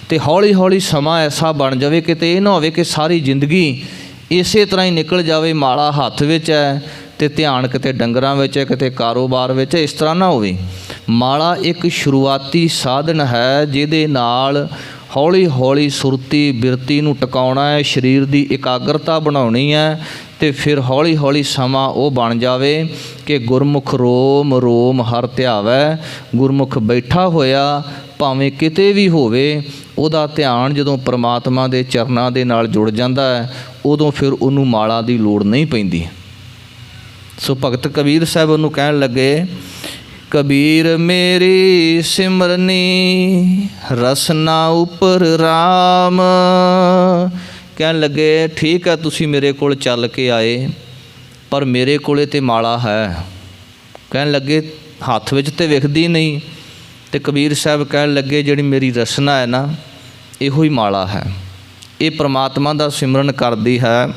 तो हौली हौली समा ऐसा बन जाए कि ये ना होवे कि सारी जिंदगी ਇਸੇ ਤਰ੍ਹਾਂ ਹੀ ਨਿਕਲ ਜਾਵੇ ਮਾਲਾ ਹੱਥ ਵਿੱਚ ਹੈ ਅਤੇ ਧਿਆਨ ਕਿਤੇ ਡੰਗਰਾਂ ਵਿੱਚ ਹੈ, ਕਿਤੇ ਕਾਰੋਬਾਰ ਵਿੱਚ ਹੈ, ਇਸ ਤਰ੍ਹਾਂ ਨਾ ਹੋਵੇ। ਮਾਲਾ ਇੱਕ ਸ਼ੁਰੂਆਤੀ ਸਾਧਨ ਹੈ ਜਿਹਦੇ ਨਾਲ ਹੌਲੀ ਹੌਲੀ ਸੁਰਤੀ ਬਿਰਤੀ ਨੂੰ ਟਿਕਾਉਣਾ ਹੈ, ਸਰੀਰ ਦੀ ਇਕਾਗਰਤਾ ਬਣਾਉਣੀ ਹੈ, ਅਤੇ ਫਿਰ ਹੌਲੀ ਹੌਲੀ ਸਮਾਂ ਉਹ ਬਣ ਜਾਵੇ ਕਿ ਗੁਰਮੁਖ ਰੋਮ ਰੋਮ ਹਰਿ ਧਿਆਵੈ। ਗੁਰਮੁਖ ਬੈਠਾ ਹੋਇਆ ਭਾਵੇਂ ਕਿਤੇ ਵੀ ਹੋਵੇ, ਉਹਦਾ ਧਿਆਨ ਜਦੋਂ ਪਰਮਾਤਮਾ ਦੇ ਚਰਨਾਂ ਦੇ ਨਾਲ ਜੁੜ ਜਾਂਦਾ ਹੈ, ਉਦੋਂ ਫਿਰ ਉਹਨੂੰ ਮਾਲਾ ਦੀ ਲੋੜ ਨਹੀਂ ਪੈਂਦੀ। ਸੋ ਭਗਤ ਕਬੀਰ ਸਾਹਿਬ ਉਹਨੂੰ ਕਹਿਣ ਲੱਗੇ, ਕਬੀਰ ਮੇਰੀ ਸਿਮਰਨੀ ਰਸਨਾ ਉਪਰ ਰਾਮ। ਕਹਿਣ ਲੱਗੇ ਠੀਕ ਹੈ, ਤੁਸੀਂ ਮੇਰੇ ਕੋਲ ਚੱਲ ਕੇ ਆਏ, ਪਰ ਮੇਰੇ ਕੋਲੇ ਤੇ ਮਾਲਾ ਹੈ। ਕਹਿਣ ਲੱਗੇ ਹੱਥ ਵਿੱਚ ਤੇ ਵਿਖਦੀ ਨਹੀਂ। ਅਤੇ ਕਬੀਰ ਸਾਹਿਬ ਕਹਿਣ ਲੱਗੇ ਜਿਹੜੀ ਮੇਰੀ ਰਸਨਾ ਹੈ ਨਾ, ਇਹੋ ਹੀ ਮਾਲਾ ਹੈ। ਇਹ ਪ੍ਰਮਾਤਮਾ ਦਾ ਸਿਮਰਨ ਕਰਦੀ ਹੈ।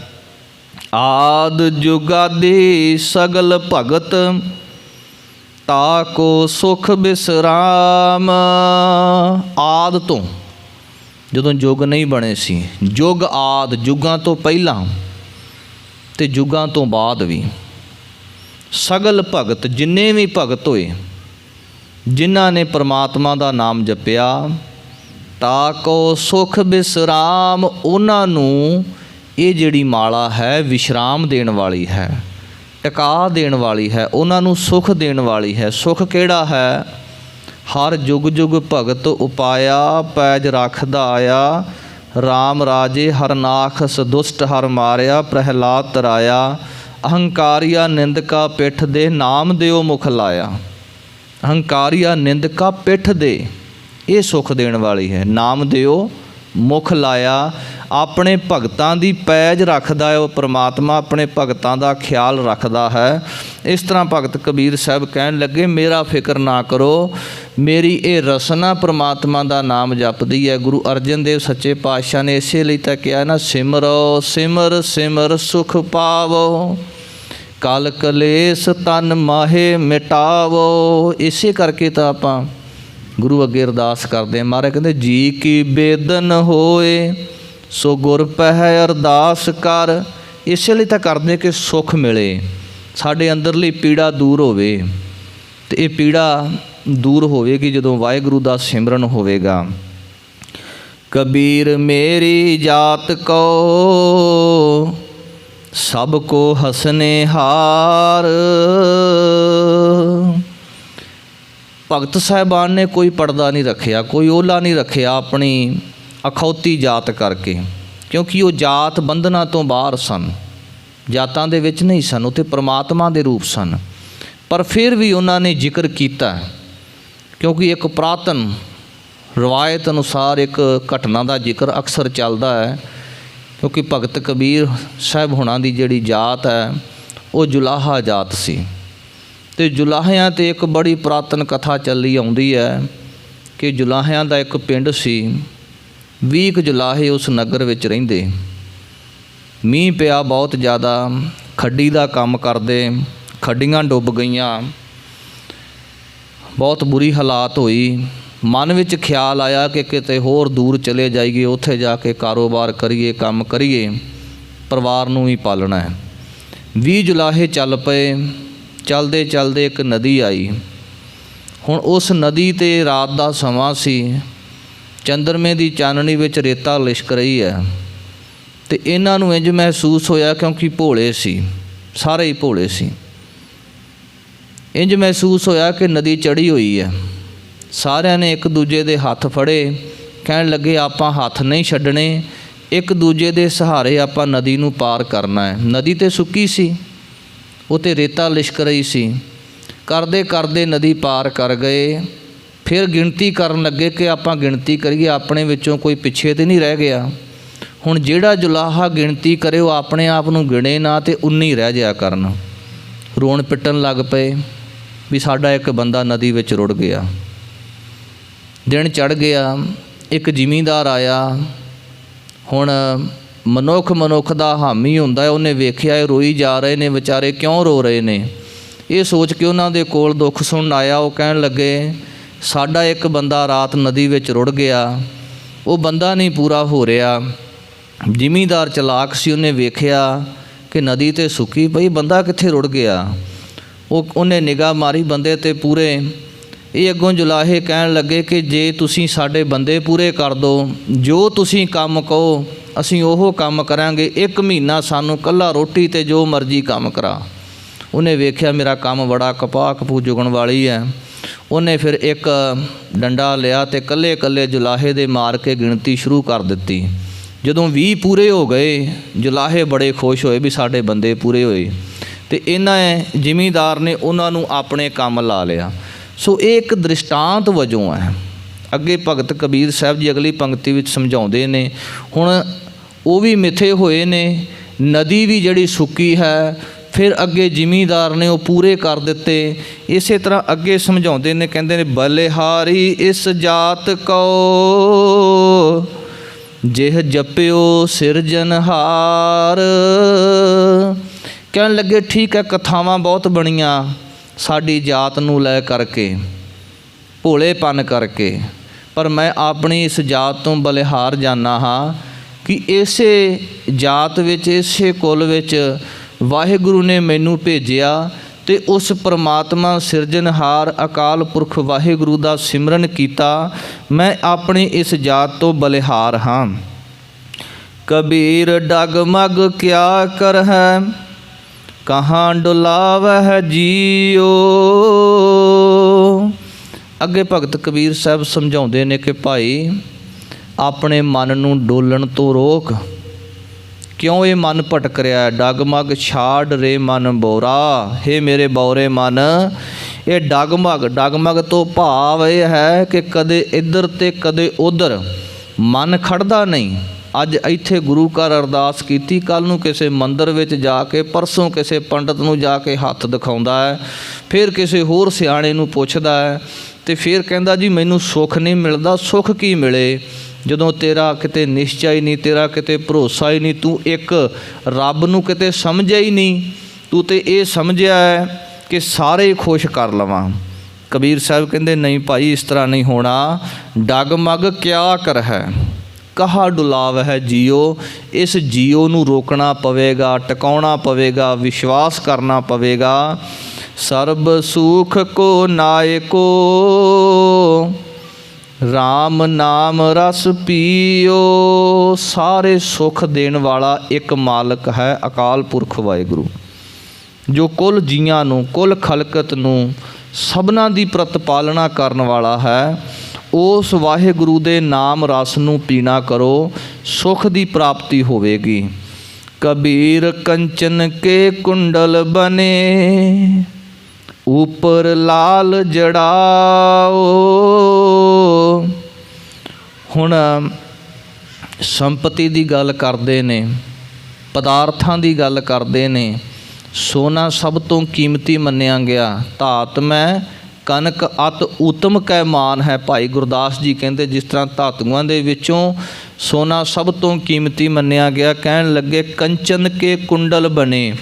ਆਦ ਜੁਗਾਦੀ ਸਗਲ ਭਗਤ ਤਾ ਕੋ ਸੁਖ ਬਿਸਰਾਮ। ਆਦ ਤੋਂ, ਜਦੋਂ ਯੁੱਗ ਨਹੀਂ ਬਣੇ ਸੀ, ਯੁੱਗ ਆਦ, ਯੁੱਗਾਂ ਤੋਂ ਪਹਿਲਾਂ ਅਤੇ ਯੁੱਗਾਂ ਤੋਂ ਬਾਅਦ ਵੀ ਸਗਲ ਭਗਤ, ਜਿੰਨੇ ਵੀ ਭਗਤ ਹੋਏ, ਜਿਨ੍ਹਾਂ ਨੇ ਪਰਮਾਤਮਾ ਦਾ ਨਾਮ ਜਪਿਆ, ਤਾ ਕੋ ਸੁਖ ਬਿਸਰਾਮ, ਉਹਨਾਂ ਨੂੰ ਇਹ ਜਿਹੜੀ ਮਾਲਾ ਹੈ ਵਿਸ਼ਰਾਮ ਦੇਣ ਵਾਲੀ ਹੈ, ਟਿਕਾ ਦੇਣ ਵਾਲੀ ਹੈ, ਉਹਨਾਂ ਨੂੰ ਸੁਖ ਦੇਣ ਵਾਲੀ ਹੈ। ਸੁਖ ਕਿਹੜਾ ਹੈ? ਹਰ ਜੁਗ ਜੁਗ ਭਗਤ ਉਪਾਇਆ, ਪੈਜ ਰੱਖਦਾ ਆਇਆ, ਰਾਮ ਰਾਜੇ ਹਰਨਾਖ ਸਦੁਸ਼ਟ ਹਰ ਮਾਰਿਆ, ਪ੍ਰਹਿਲਾਦ ਤਰਾਇਆ, ਅਹੰਕਾਰੀਆ ਨਿੰਦਕਾ ਪਿੱਠ ਦੇ, ਨਾਮ ਦਿਓ ਮੁਖ ਲਾਇਆ। ਅਹੰਕਾਰੀਆ ਨਿੰਦਕਾ ਪਿੱਠ ਦੇ, ਇਹ ਸੁਖ ਦੇਣ ਵਾਲੀ ਹੈ। ਨਾਮ ਦਿਓ ਮੁਖ ਲਾਇਆ, ਆਪਣੇ ਭਗਤਾਂ ਦੀ ਪੈਜ ਰੱਖਦਾ ਹੈ ਉਹ ਪਰਮਾਤਮਾ, ਆਪਣੇ ਭਗਤਾਂ ਦਾ ਖਿਆਲ ਰੱਖਦਾ ਹੈ। ਇਸ ਤਰ੍ਹਾਂ ਭਗਤ ਕਬੀਰ ਸਾਹਿਬ ਕਹਿਣ ਲੱਗੇ, ਮੇਰਾ ਫਿਕਰ ਨਾ ਕਰੋ, ਮੇਰੀ ਇਹ ਰਸਨਾ ਪਰਮਾਤਮਾ ਦਾ ਨਾਮ ਜਪਦੀ ਹੈ। ਗੁਰੂ ਅਰਜਨ ਦੇਵ ਸੱਚੇ ਪਾਤਸ਼ਾਹ ਨੇ ਇਸੇ ਲਈ ਤਾਂ ਕਿਹਾ ਨਾ, ਸਿਮਰੋ ਸਿਮਰ ਸਿਮਰ ਸੁਖ ਪਾਵੋ, ਕਲ ਕਲੇਸ਼ ਤਨ ਮਾਹੇ ਮਿਟਾਵੋ। ਇਸੇ ਕਰਕੇ ਤਾਂ ਆਪਾਂ ਗੁਰੂ ਅੱਗੇ ਅਰਦਾਸ ਕਰਦੇ ਹਾਂ। ਮਹਾਰਾਜ ਕਹਿੰਦੇ, ਜੀ ਕੀ ਬੇਦਨ ਹੋਏ ਸੋ ਗੁਰ ਪਹਿ ਅਰਦਾਸ ਕਰ। ਇਸੇ ਲਈ ਤਾਂ ਕਰਦੇ ਕਿ ਸੁੱਖ ਮਿਲੇ, ਸਾਡੇ ਅੰਦਰਲੀ ਪੀੜਾ ਦੂਰ ਹੋਵੇ। ਅਤੇ ਇਹ ਪੀੜਾ ਦੂਰ ਹੋਵੇਗੀ ਜਦੋਂ ਵਾਹਿਗੁਰੂ ਦਾ ਸਿਮਰਨ ਹੋਵੇਗਾ। ਕਬੀਰ ਮੇਰੀ ਜਾਤ ਕੋ ਸਭ ਕੋ ਹਸਨੇ ਹਾਰ। ਭਗਤ ਸਾਹਿਬਾਨ ਨੇ ਕੋਈ ਪਰਦਾ ਨਹੀਂ ਰੱਖਿਆ, ਕੋਈ ਓਹਲਾ ਨਹੀਂ ਰੱਖਿਆ ਆਪਣੀ ਅਖੌਤੀ ਜਾਤ ਕਰਕੇ, ਕਿਉਂਕਿ ਉਹ ਜਾਤ ਬੰਧਨਾਂ ਤੋਂ ਬਾਹਰ ਸਨ, ਜਾਤਾਂ ਦੇ ਵਿੱਚ ਨਹੀਂ ਸਨ, ਉੱਥੇ ਪ੍ਰਮਾਤਮਾ ਦੇ ਰੂਪ ਸਨ। ਪਰ ਫਿਰ ਵੀ ਉਹਨਾਂ ਨੇ ਜ਼ਿਕਰ ਕੀਤਾ, ਕਿਉਂਕਿ ਇੱਕ ਪੁਰਾਤਨ ਰਵਾਇਤ ਅਨੁਸਾਰ ਇੱਕ ਘਟਨਾ ਦਾ ਜ਼ਿਕਰ ਅਕਸਰ ਚੱਲਦਾ ਹੈ। ਕਿਉਂਕਿ ਭਗਤ ਕਬੀਰ ਸਾਹਿਬ ਹੋਣਾ ਦੀ ਜਿਹੜੀ ਜਾਤ ਹੈ ਉਹ ਜੁਲਾਹਾ ਜਾਤ ਸੀ, ਅਤੇ ਜੁਲਾਹਿਆਂ 'ਤੇ ਇੱਕ ਬੜੀ ਪੁਰਾਤਨ ਕਥਾ ਚੱਲੀ ਆਉਂਦੀ ਹੈ ਕਿ ਜੁਲਾਹਿਆਂ ਦਾ ਇੱਕ ਪਿੰਡ ਸੀ। 20 ਕੁ ਜੁਲਾਹੇ ਉਸ ਨਗਰ ਵਿੱਚ ਰਹਿੰਦੇ। ਮੀਂਹ ਪਿਆ ਬਹੁਤ ਜ਼ਿਆਦਾ, ਖੱਡੀ ਦਾ ਕੰਮ ਕਰਦੇ, ਖੱਡੀਆਂ ਡੁੱਬ ਗਈਆਂ, ਬਹੁਤ ਬੁਰੀ ਹਾਲਾਤ ਹੋਈ। ਮਨ ਵਿੱਚ ਖਿਆਲ ਆਇਆ ਕਿ ਕਿਤੇ ਹੋਰ ਦੂਰ ਚਲੇ ਜਾਈਏ, ਉੱਥੇ ਜਾ ਕੇ ਕਾਰੋਬਾਰ ਕਰੀਏ, ਕੰਮ ਕਰੀਏ, ਪਰਿਵਾਰ ਨੂੰ ਵੀ ਪਾਲਣਾ ਹੈ। 20 ਜੁਲਾਹੇ ਚੱਲ ਪਏ। ਚਲਦੇ ਚਲਦੇ ਇੱਕ ਨਦੀ ਆਈ। ਹੁਣ ਉਸ ਨਦੀ 'ਤੇ ਰਾਤ ਦਾ ਸਮਾਂ ਸੀ, ਚੰਦਰਮੇ ਦੀ ਚਾਨਣੀ ਵਿੱਚ ਰੇਤਾ ਲਿਸ਼ਕ ਰਹੀ ਹੈ, ਅਤੇ ਇਹਨਾਂ ਨੂੰ ਇੰਝ ਮਹਿਸੂਸ ਹੋਇਆ, ਕਿਉਂਕਿ ਭੋਲੇ ਸੀ, ਸਾਰੇ ਹੀ ਭੋਲੇ ਸੀ, ਇੰਝ ਮਹਿਸੂਸ ਹੋਇਆ ਕਿ ਨਦੀ ਚੜ੍ਹੀ ਹੋਈ ਹੈ। ਸਾਰਿਆਂ ਨੇ ਇੱਕ ਦੂਜੇ ਦੇ ਹੱਥ ਫੜੇ, ਕਹਿਣ ਲੱਗੇ ਆਪਾਂ ਹੱਥ ਨਹੀਂ ਛੱਡਣੇ, ਇੱਕ ਦੂਜੇ ਦੇ ਸਹਾਰੇ ਆਪਾਂ ਨਦੀ ਨੂੰ ਪਾਰ ਕਰਨਾ ਹੈ। ਨਦੀ ਤਾਂ ਸੁੱਕੀ ਸੀ, ਉਹ 'ਤੇ ਰੇਤਾ ਲਿਸ਼ਕ ਰਹੀ ਸੀ। ਕਰਦੇ ਕਰਦੇ ਨਦੀ ਪਾਰ ਕਰ ਗਏ। ਫਿਰ ਗਿਣਤੀ ਕਰਨ ਲੱਗੇ ਕਿ ਆਪਾਂ ਗਿਣਤੀ ਕਰੀਏ, ਆਪਣੇ ਵਿੱਚੋਂ ਕੋਈ ਪਿੱਛੇ ਤਾਂ ਨਹੀਂ ਰਹਿ ਗਿਆ। ਹੁਣ ਜਿਹੜਾ ਜੁਲਾਹਾ ਗਿਣਤੀ ਕਰੇ ਉਹ ਆਪਣੇ ਆਪ ਨੂੰ ਗਿਣੇ ਨਾ, ਅਤੇ 19 ਰਹਿ ਜਾਇਆ ਕਰਨ। ਰੋਣ ਪਿੱਟਣ ਲੱਗ ਪਏ ਵੀ ਸਾਡਾ ਇੱਕ ਬੰਦਾ ਨਦੀ ਵਿੱਚ ਰੁੜ ਗਿਆ। ਦਿਨ ਚੜ੍ਹ ਗਿਆ। ਇੱਕ ਜ਼ਿਮੀਂਦਾਰ ਆਇਆ। ਹੁਣ ਮਨੁੱਖ ਦਾ ਹਾਮੀ ਹੁੰਦਾ ਹੈ। ਉਹਨੇ ਵੇਖਿਆ ਇਹ ਰੋਈ ਜਾ ਰਹੇ ਨੇ ਵਿਚਾਰੇ, ਕਿਉਂ ਰੋ ਰਹੇ ਨੇ, ਇਹ ਸੋਚ ਕੇ ਉਹਨਾਂ ਦੇ ਕੋਲ ਦੁੱਖ ਸੁਣਨ ਆਇਆ। ਉਹ ਕਹਿਣ ਲੱਗੇ, ਸਾਡਾ ਇੱਕ ਬੰਦਾ ਰਾਤ ਨਦੀ ਵਿੱਚ ਰੁੜ ਗਿਆ, ਉਹ ਬੰਦਾ ਨਹੀਂ ਪੂਰਾ ਹੋ ਰਿਹਾ, ਜ਼ਿਮੀਂਦਾਰ ਚਲਾਕ ਸੀ, ਉਹਨੇ ਵੇਖਿਆ ਕਿ ਨਦੀ ਤੇ ਸੁੱਕੀ ਪਈ, ਬੰਦਾ ਕਿੱਥੇ ਰੁੜ ਗਿਆ। ਉਹਨੇ ਨਿਗਾਹ ਮਾਰੀ ਬੰਦੇ ਤੇ ਪੂਰੇ। ਇਹ ਅੱਗੋਂ ਜੁਲਾਹੇ ਕਹਿਣ ਲੱਗੇ ਕਿ ਜੇ ਤੁਸੀਂ ਸਾਡੇ ਬੰਦੇ ਪੂਰੇ ਕਰ ਦਿਓ, ਜੋ ਤੁਸੀਂ ਕੰਮ ਕਹੋ ਅਸੀਂ ਉਹ ਕੰਮ ਕਰਾਂਗੇ, 1 ਮਹੀਨਾ ਸਾਨੂੰ ਇਕੱਲਾ ਰੋਟੀ ਤੇ ਜੋ ਮਰਜ਼ੀ ਕੰਮ ਕਰਾ। ਉਹਨੇ ਵੇਖਿਆ ਮੇਰਾ ਕੰਮ ਬੜਾ ਕਪਾਹ ਕਪੂ ਜੁਗਣ ਵਾਲੀ ਹੈ। ਉਹਨੇ ਫਿਰ ਇੱਕ ਡੰਡਾ ਲਿਆ ਤੇ ਇਕੱਲੇ ਇਕੱਲੇ ਜੁਲਾਹੇ ਦੇ ਮਾਰ ਕੇ ਗਿਣਤੀ ਸ਼ੁਰੂ ਕਰ ਦਿੱਤੀ। ਜਦੋਂ 20 ਪੂਰੇ ਹੋ ਗਏ, ਜੁਲਾਹੇ ਬੜੇ ਖੁਸ਼ ਹੋਏ ਵੀ ਸਾਡੇ ਬੰਦੇ ਪੂਰੇ ਹੋਏ, ਤੇ ਇਹਨਾਂ ਜ਼ਿਮੀਂਦਾਰ ਨੇ ਉਹਨਾਂ ਨੂੰ ਆਪਣੇ ਕੰਮ ਲਾ ਲਿਆ। ਸੋ ਇਹ ਇੱਕ ਦ੍ਰਿਸ਼ਟਾਂਤ ਵਜੋਂ ਹੈ। ਅੱਗੇ ਭਗਤ ਕਬੀਰ ਸਾਹਿਬ ਜੀ ਅਗਲੀ ਪੰਕਤੀ ਵਿੱਚ ਸਮਝਾਉਂਦੇ ਨੇ, ਹੁਣ ਉਹ ਵੀ ਮਿੱਥੇ ਹੋਏ ਨੇ, ਨਦੀ ਵੀ ਜਿਹੜੀ ਸੁੱਕੀ ਹੈ, ਫਿਰ ਅੱਗੇ ਜ਼ਿਮੀਂਦਾਰ ਨੇ ਉਹ ਪੂਰੇ ਕਰ ਦਿੱਤੇ। ਇਸੇ ਤਰ੍ਹਾਂ ਅੱਗੇ ਸਮਝਾਉਂਦੇ ਨੇ, ਕਹਿੰਦੇ ਨੇ ਬਲਿਹਾਰੀ ਇਸ ਜਾਤ ਕੋ ਜਿਹ ਜਪਿਓ ਸਿਰਜਨਹਾਰ। ਕਹਿਣ ਲੱਗੇ ਠੀਕ ਹੈ, ਕਥਾਵਾਂ ਬਹੁਤ ਬਣੀਆਂ ਸਾਡੀ ਜਾਤ ਨੂੰ ਲੈ ਕਰਕੇ, ਭੋਲੇਪਨ ਕਰਕੇ, ਪਰ ਮੈਂ ਆਪਣੀ ਇਸ ਜਾਤ ਤੋਂ ਬਲਿਹਾਰ ਜਾਨਾ ਹਾਂ ਕਿ ਇਸੇ ਜਾਤ ਵਿੱਚ, ਇਸੇ ਕੁਲ ਵਿੱਚ ਵਾਹਿਗੁਰੂ ਨੇ ਮੈਨੂੰ ਭੇਜਿਆ ਤੇ ਉਸ ਪਰਮਾਤਮਾ ਸਿਰਜਣਹਾਰ ਅਕਾਲ ਪੁਰਖ ਵਾਹਿਗੁਰੂ ਦਾ ਸਿਮਰਨ ਕੀਤਾ। ਮੈਂ ਆਪਣੀ ਇਸ ਜਾਤ ਤੋਂ ਬਲਿਹਾਰ ਹਾਂ। ਕਬੀਰ ਡਗਮਗ ਕਿਆ ਕਰਹਿ ਕਹਾਂ ਡੁਲਾਵਹਿ ਜੀਓ। ਅੱਗੇ ਭਗਤ ਕਬੀਰ ਸਾਹਿਬ ਸਮਝਾਉਂਦੇ ਨੇ ਕਿ ਭਾਈ ਆਪਣੇ ਮਨ ਨੂੰ ਡੋਲਣ ਤੋਂ ਰੋਕ। ਕਿਉਂ ਇਹ ਮਨ ਭਟਕ ਰਿਹਾ ਹੈ? ਡਗਮਗ ਛਾੜ ਰੇ ਮਨ ਬੋਰਾ। ਹੇ ਮੇਰੇ ਬੌਰੇ ਮਨ, ਇਹ ਡਗਮਗ ਤੋਂ ਭਾਵ ਇਹ ਹੈ ਕਿ ਕਦੇ ਇੱਧਰ ਤੇ ਕਦੇ ਉੱਧਰ ਮਨ ਖੜਦਾ ਨਹੀਂ। ਅੱਜ ਇੱਥੇ ਗੁਰੂ ਘਰ ਅਰਦਾਸ ਕੀਤੀ, ਕੱਲ੍ਹ ਨੂੰ ਕਿਸੇ ਮੰਦਰ ਵਿੱਚ ਜਾ ਕੇ, ਪਰਸੋਂ ਕਿਸੇ ਪੰਡਤ ਨੂੰ ਜਾ ਕੇ ਹੱਥ ਦਿਖਾਉਂਦਾ ਹੈ, ਫਿਰ ਕਿਸੇ ਹੋਰ ਸਿਆਣੇ ਨੂੰ ਪੁੱਛਦਾ ਹੈ, ਤੇ ਫਿਰ ਕਹਿੰਦਾ ਜੀ ਮੈਨੂੰ ਸੁੱਖ ਨਹੀਂ ਮਿਲਦਾ। ਸੁੱਖ ਕੀ ਮਿਲੇ ਜਦੋਂ ਤੇਰਾ ਕਿਤੇ ਨਿਸ਼ਚਾ ਹੀ ਨਹੀਂ, ਤੇਰਾ ਕਿਤੇ ਭਰੋਸਾ ਹੀ ਨਹੀਂ, ਤੂੰ ਇੱਕ ਰੱਬ ਨੂੰ ਕਿਤੇ ਸਮਝਿਆ ਹੀ ਨਹੀਂ। ਤੂੰ ਤੇ ਇਹ ਸਮਝਿਆ ਹੈ ਕਿ ਸਾਰੇ ਖੁਸ਼ ਕਰ ਲਵਾਂ। ਕਬੀਰ ਸਾਹਿਬ ਕਹਿੰਦੇ ਨਹੀਂ ਭਾਈ, ਇਸ ਤਰ੍ਹਾਂ ਨਹੀਂ ਹੋਣਾ। ਡਗਮਗ ਕਿਆ ਕਰ ਹੈ ਕਹਾ ਡੁਲਾਵ ਹੈ ਜੀਓ। ਇਸ ਜੀਓ ਨੂੰ ਰੋਕਣਾ ਪਵੇਗਾ, ਟਿਕਾਉਣਾ ਪਵੇਗਾ, ਵਿਸ਼ਵਾਸ ਕਰਨਾ ਪਵੇਗਾ। ਸਰਬ ਸੁਖ ਕੋ ਨਾਇਕੋ ਰਾਮ ਨਾਮ ਰਸ ਪੀਓ। ਸਾਰੇ ਸੁੱਖ ਦੇਣ ਵਾਲਾ ਇੱਕ ਮਾਲਕ ਹੈ, ਅਕਾਲ ਪੁਰਖ ਵਾਹਿਗੁਰੂ, ਜੋ ਕੁੱਲ ਜੀਆਂ ਨੂੰ, ਕੁੱਲ ਖਲਕਤ ਨੂੰ, ਸਭਨਾਂ ਦੀ ਪ੍ਰਤਪਾਲਨਾ ਕਰਨ ਵਾਲਾ ਹੈ। ਉਸ ਵਾਹਿਗੁਰੂ ਦੇ ਨਾਮ ਰਸ ਨੂੰ ਪੀਣਾ ਕਰੋ, ਸੁੱਖ ਦੀ ਪ੍ਰਾਪਤੀ ਹੋਵੇਗੀ। ਕਬੀਰ ਕੰਚਨ ਕੇ ਕੁੰਡਲ ਬਨੇ ਉਪਰ ਲਾਲ ਜੜਾਓ। ਹੁਣ ਸੰਪਤੀ ਦੀ ਗੱਲ ਕਰਦੇ ਨੇ, ਪਦਾਰਥਾਂ ਦੀ ਗੱਲ ਕਰਦੇ ਨੇ। ਸੋਨਾ ਸਭ ਤੋਂ ਕੀਮਤੀ ਮੰਨਿਆ ਗਿਆ। ਧਾਤ ਮੈਂ ਕਨਕ ਅਤ ਉਤਮ ਕੈ ਮਾਨ ਹੈ। ਭਾਈ ਗੁਰਦਾਸ ਜੀ ਕਹਿੰਦੇ ਜਿਸ ਤਰ੍ਹਾਂ ਧਾਤੂਆਂ ਦੇ ਵਿੱਚੋਂ ਸੋਨਾ ਸਭ ਤੋਂ ਕੀਮਤੀ ਮੰਨਿਆ ਗਿਆ। ਕਹਿਣ ਲੱਗੇ ਕੰਚਨ ਕੇ ਕੁੰਡਲ ਬਣੇ,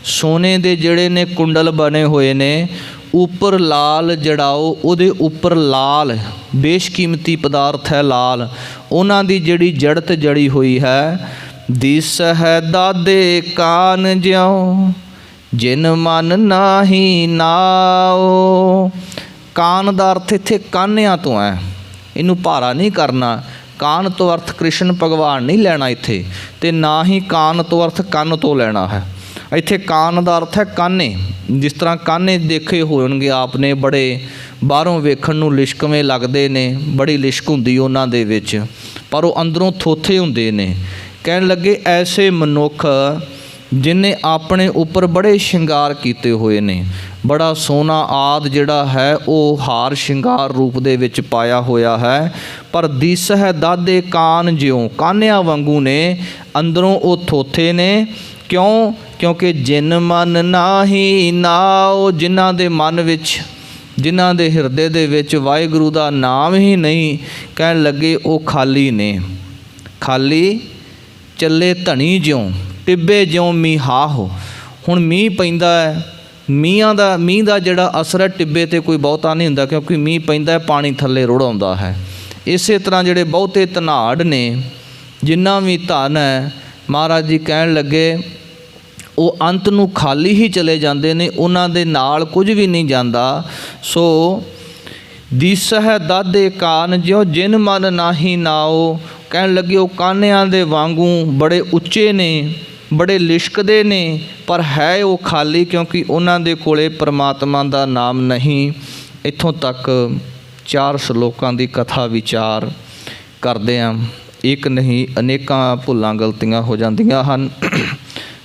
ਸੋਨੇ ਦੇ ਜਿਹੜੇ ਨੇ ਕੁੰਡਲ ਬਣੇ ਹੋਏ ਨੇ, ਉੱਪਰ ਲਾਲ ਜੜਾਓ, ਉਹਦੇ ਉੱਪਰ ਲਾਲ ਬੇਸ਼ਕੀਮਤੀ ਪਦਾਰਥ ਹੈ ਲਾਲ, ਉਹਨਾਂ ਦੀ ਜਿਹੜੀ ਜੜਤ ਜੜੀ ਹੋਈ ਹੈ। ਦਿਸ ਹੈ ਦਾਦੇ ਕਾਨ ਜਿਉ ਜਿਨ ਮਨ ਨਾਹੀ ਨਾਓ। ਕਾਨ ਦਾ ਅਰਥ ਇੱਥੇ ਕਾਨਿਆਂ ਤੋਂ ਹੈ, ਇਹਨੂੰ ਭਾਰਾ ਨਹੀਂ ਕਰਨਾ। ਕਾਨ ਤੋਂ ਅਰਥ ਕ੍ਰਿਸ਼ਨ ਭਗਵਾਨ ਨਹੀਂ ਲੈਣਾ ਇੱਥੇ, ਅਤੇ ਨਾ ਹੀ ਕਾਨ ਤੋਂ ਅਰਥ ਕੰਨ ਤੋਂ ਲੈਣਾ ਹੈ। ਇੱਥੇ ਕਾਨ ਦਾ ਅਰਥ ਹੈ ਕਾਨੇ। ਜਿਸ ਤਰ੍ਹਾਂ ਕਾਨੇ ਦੇਖੇ ਹੋਣਗੇ ਆਪਨੇ, ਬੜੇ ਬਾਹਰੋਂ ਵੇਖਣ ਨੂੰ ਲਿਸ਼ਕਵੇਂ ਲੱਗਦੇ ਨੇ, ਬੜੀ ਲਿਸ਼ਕ ਹੁੰਦੀ ਉਹਨਾਂ ਦੇ ਵਿੱਚ, ਪਰ ਉਹ ਅੰਦਰੋਂ ਥੋਥੇ ਹੁੰਦੇ ਨੇ। ਕਹਿਣ ਲੱਗੇ ਐਸੇ ਮਨੁੱਖ ਜਿਹਨੇ ਆਪਣੇ ਉੱਪਰ ਬੜੇ ਸ਼ਿੰਗਾਰ ਕੀਤੇ ਹੋਏ ਨੇ, ਬੜਾ ਸੋਨਾ ਆਦਿ ਜਿਹੜਾ ਹੈ ਉਹ ਹਾਰ ਸ਼ਿੰਗਾਰ ਰੂਪ ਦੇ ਵਿੱਚ ਪਾਇਆ ਹੋਇਆ ਹੈ, ਪਰ ਦਿਸ ਹੈ ਦਾਦੇ ਕਾਨ ਜਿਉਂ, ਕਾਨਿਆਂ ਵਾਂਗੂ ਨੇ, ਅੰਦਰੋਂ ਉਹ ਥੋਥੇ ਨੇ। ਕਿਉਂ? ਕਿਉਂਕਿ ਜਿਨ ਮਨ ਨਾਹੀ ਨਾਉ, ਜਿਨ੍ਹਾਂ ਦੇ ਮਨ ਵਿੱਚ, ਜਿਨ੍ਹਾਂ ਦੇ ਹਿਰਦੇ ਦੇ ਵਿੱਚ ਵਾਹਿਗੁਰੂ ਦਾ ਨਾਮ ਹੀ ਨਹੀਂ। ਕਹਿਣ ਲੱਗੇ ਉਹ ਖਾਲੀ ਨੇ। ਖਾਲੀ ਚੱਲੇ ਧਣੀ ਜਿਉਂ, ਟਿੱਬੇ ਜਿਉਂ ਮੀਂਹਾਹੋ। ਹੁਣ ਮੀਂਹ ਪੈਂਦਾ ਹੈ, ਮੀਂਹ ਦਾ ਜਿਹੜਾ ਅਸਰ ਹੈ ਟਿੱਬੇ 'ਤੇ ਕੋਈ ਬਹੁਤਾ ਨਹੀਂ ਹੁੰਦਾ, ਕਿਉਂਕਿ ਮੀਂਹ ਪੈਂਦਾ ਪਾਣੀ ਥੱਲੇ ਰੁੜ ਆਉਂਦਾ ਹੈ। ਇਸੇ ਤਰ੍ਹਾਂ ਜਿਹੜੇ ਬਹੁਤੇ ਧਨਾੜ ਨੇ, ਜਿੰਨਾ ਵੀ ਧਨ ਹੈ, ਮਹਾਰਾਜ ਜੀ ਕਹਿਣ ਲੱਗੇ ਉਹ ਅੰਤ ਨੂੰ ਖਾਲੀ ਹੀ ਚਲੇ ਜਾਂਦੇ ਨੇ, ਉਹਨਾਂ ਦੇ ਨਾਲ ਕੁਝ ਵੀ ਨਹੀਂ ਜਾਂਦਾ। ਸੋ ਦੀਸਹਿ ਦਾਦੇ ਕਾਨ ਜਿਉ ਜਿਨ ਮਨ ਨਾਹੀ ਨਾਓ। ਕਹਿਣ ਲੱਗੇ ਉਹ ਕਾਨਿਆਂ ਦੇ ਵਾਂਗੂ ਬੜੇ ਉੱਚੇ ਨੇ, ਬੜੇ ਲਿਸ਼ਕਦੇ ਨੇ, ਪਰ ਹੈ ਉਹ ਖਾਲੀ, ਕਿਉਂਕਿ ਉਹਨਾਂ ਦੇ ਕੋਲੇ ਪਰਮਾਤਮਾ ਦਾ ਨਾਮ ਨਹੀਂ। ਇੱਥੋਂ ਤੱਕ 4 ਸ਼ਲੋਕਾਂ ਦੀ ਕਥਾ ਵਿਚਾਰ ਕਰਦੇ ਹਾਂ। ਇੱਕ ਨਹੀਂ, ਅਨੇਕਾਂ ਭੁੱਲਾਂ ਗਲਤੀਆਂ ਹੋ ਜਾਂਦੀਆਂ ਹਨ।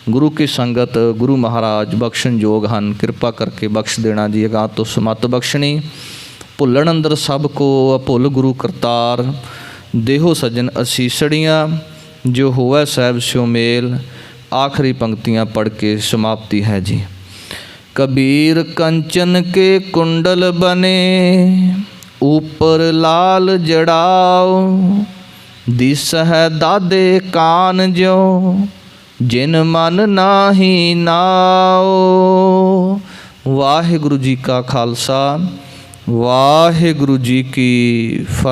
ਗੁਰੂ ਕੀ ਸੰਗਤ, ਗੁਰੂ ਮਹਾਰਾਜ ਬਖਸ਼ਣਯੋਗ ਹਨ, ਕਿਰਪਾ ਕਰਕੇ ਬਖਸ਼ ਦੇਣਾ ਜੀ। ਅਗਾਂਹ ਤੋਂ ਸਮੱਤ ਬਖਸ਼ਣੀ। ਭੁੱਲਣ ਅੰਦਰ ਸਭ ਕੋ ਅਭੁੱਲ ਗੁਰੂ ਕਰਤਾਰ, ਦੇਹੋ ਸੱਜਣ ਅਸੀਸੜੀਆਂ, ਜੋ ਹੋਵੈ ਸਾਹਿਬ ਸਿਉ ਮੇਲ। ਆਖਰੀ ਪੰਕਤੀਆਂ ਪੜ੍ਹ ਕੇ ਸਮਾਪਤੀ ਹੈ ਜੀ। कबीर कंचन के कुंडल बने, ऊपर लाल जड़ाओ। दिसह दादे कान ज्यो, जिन मन नाही नाओ। वाहिगुरु जी का खालसा, वाहिगुरु जी की फतेह।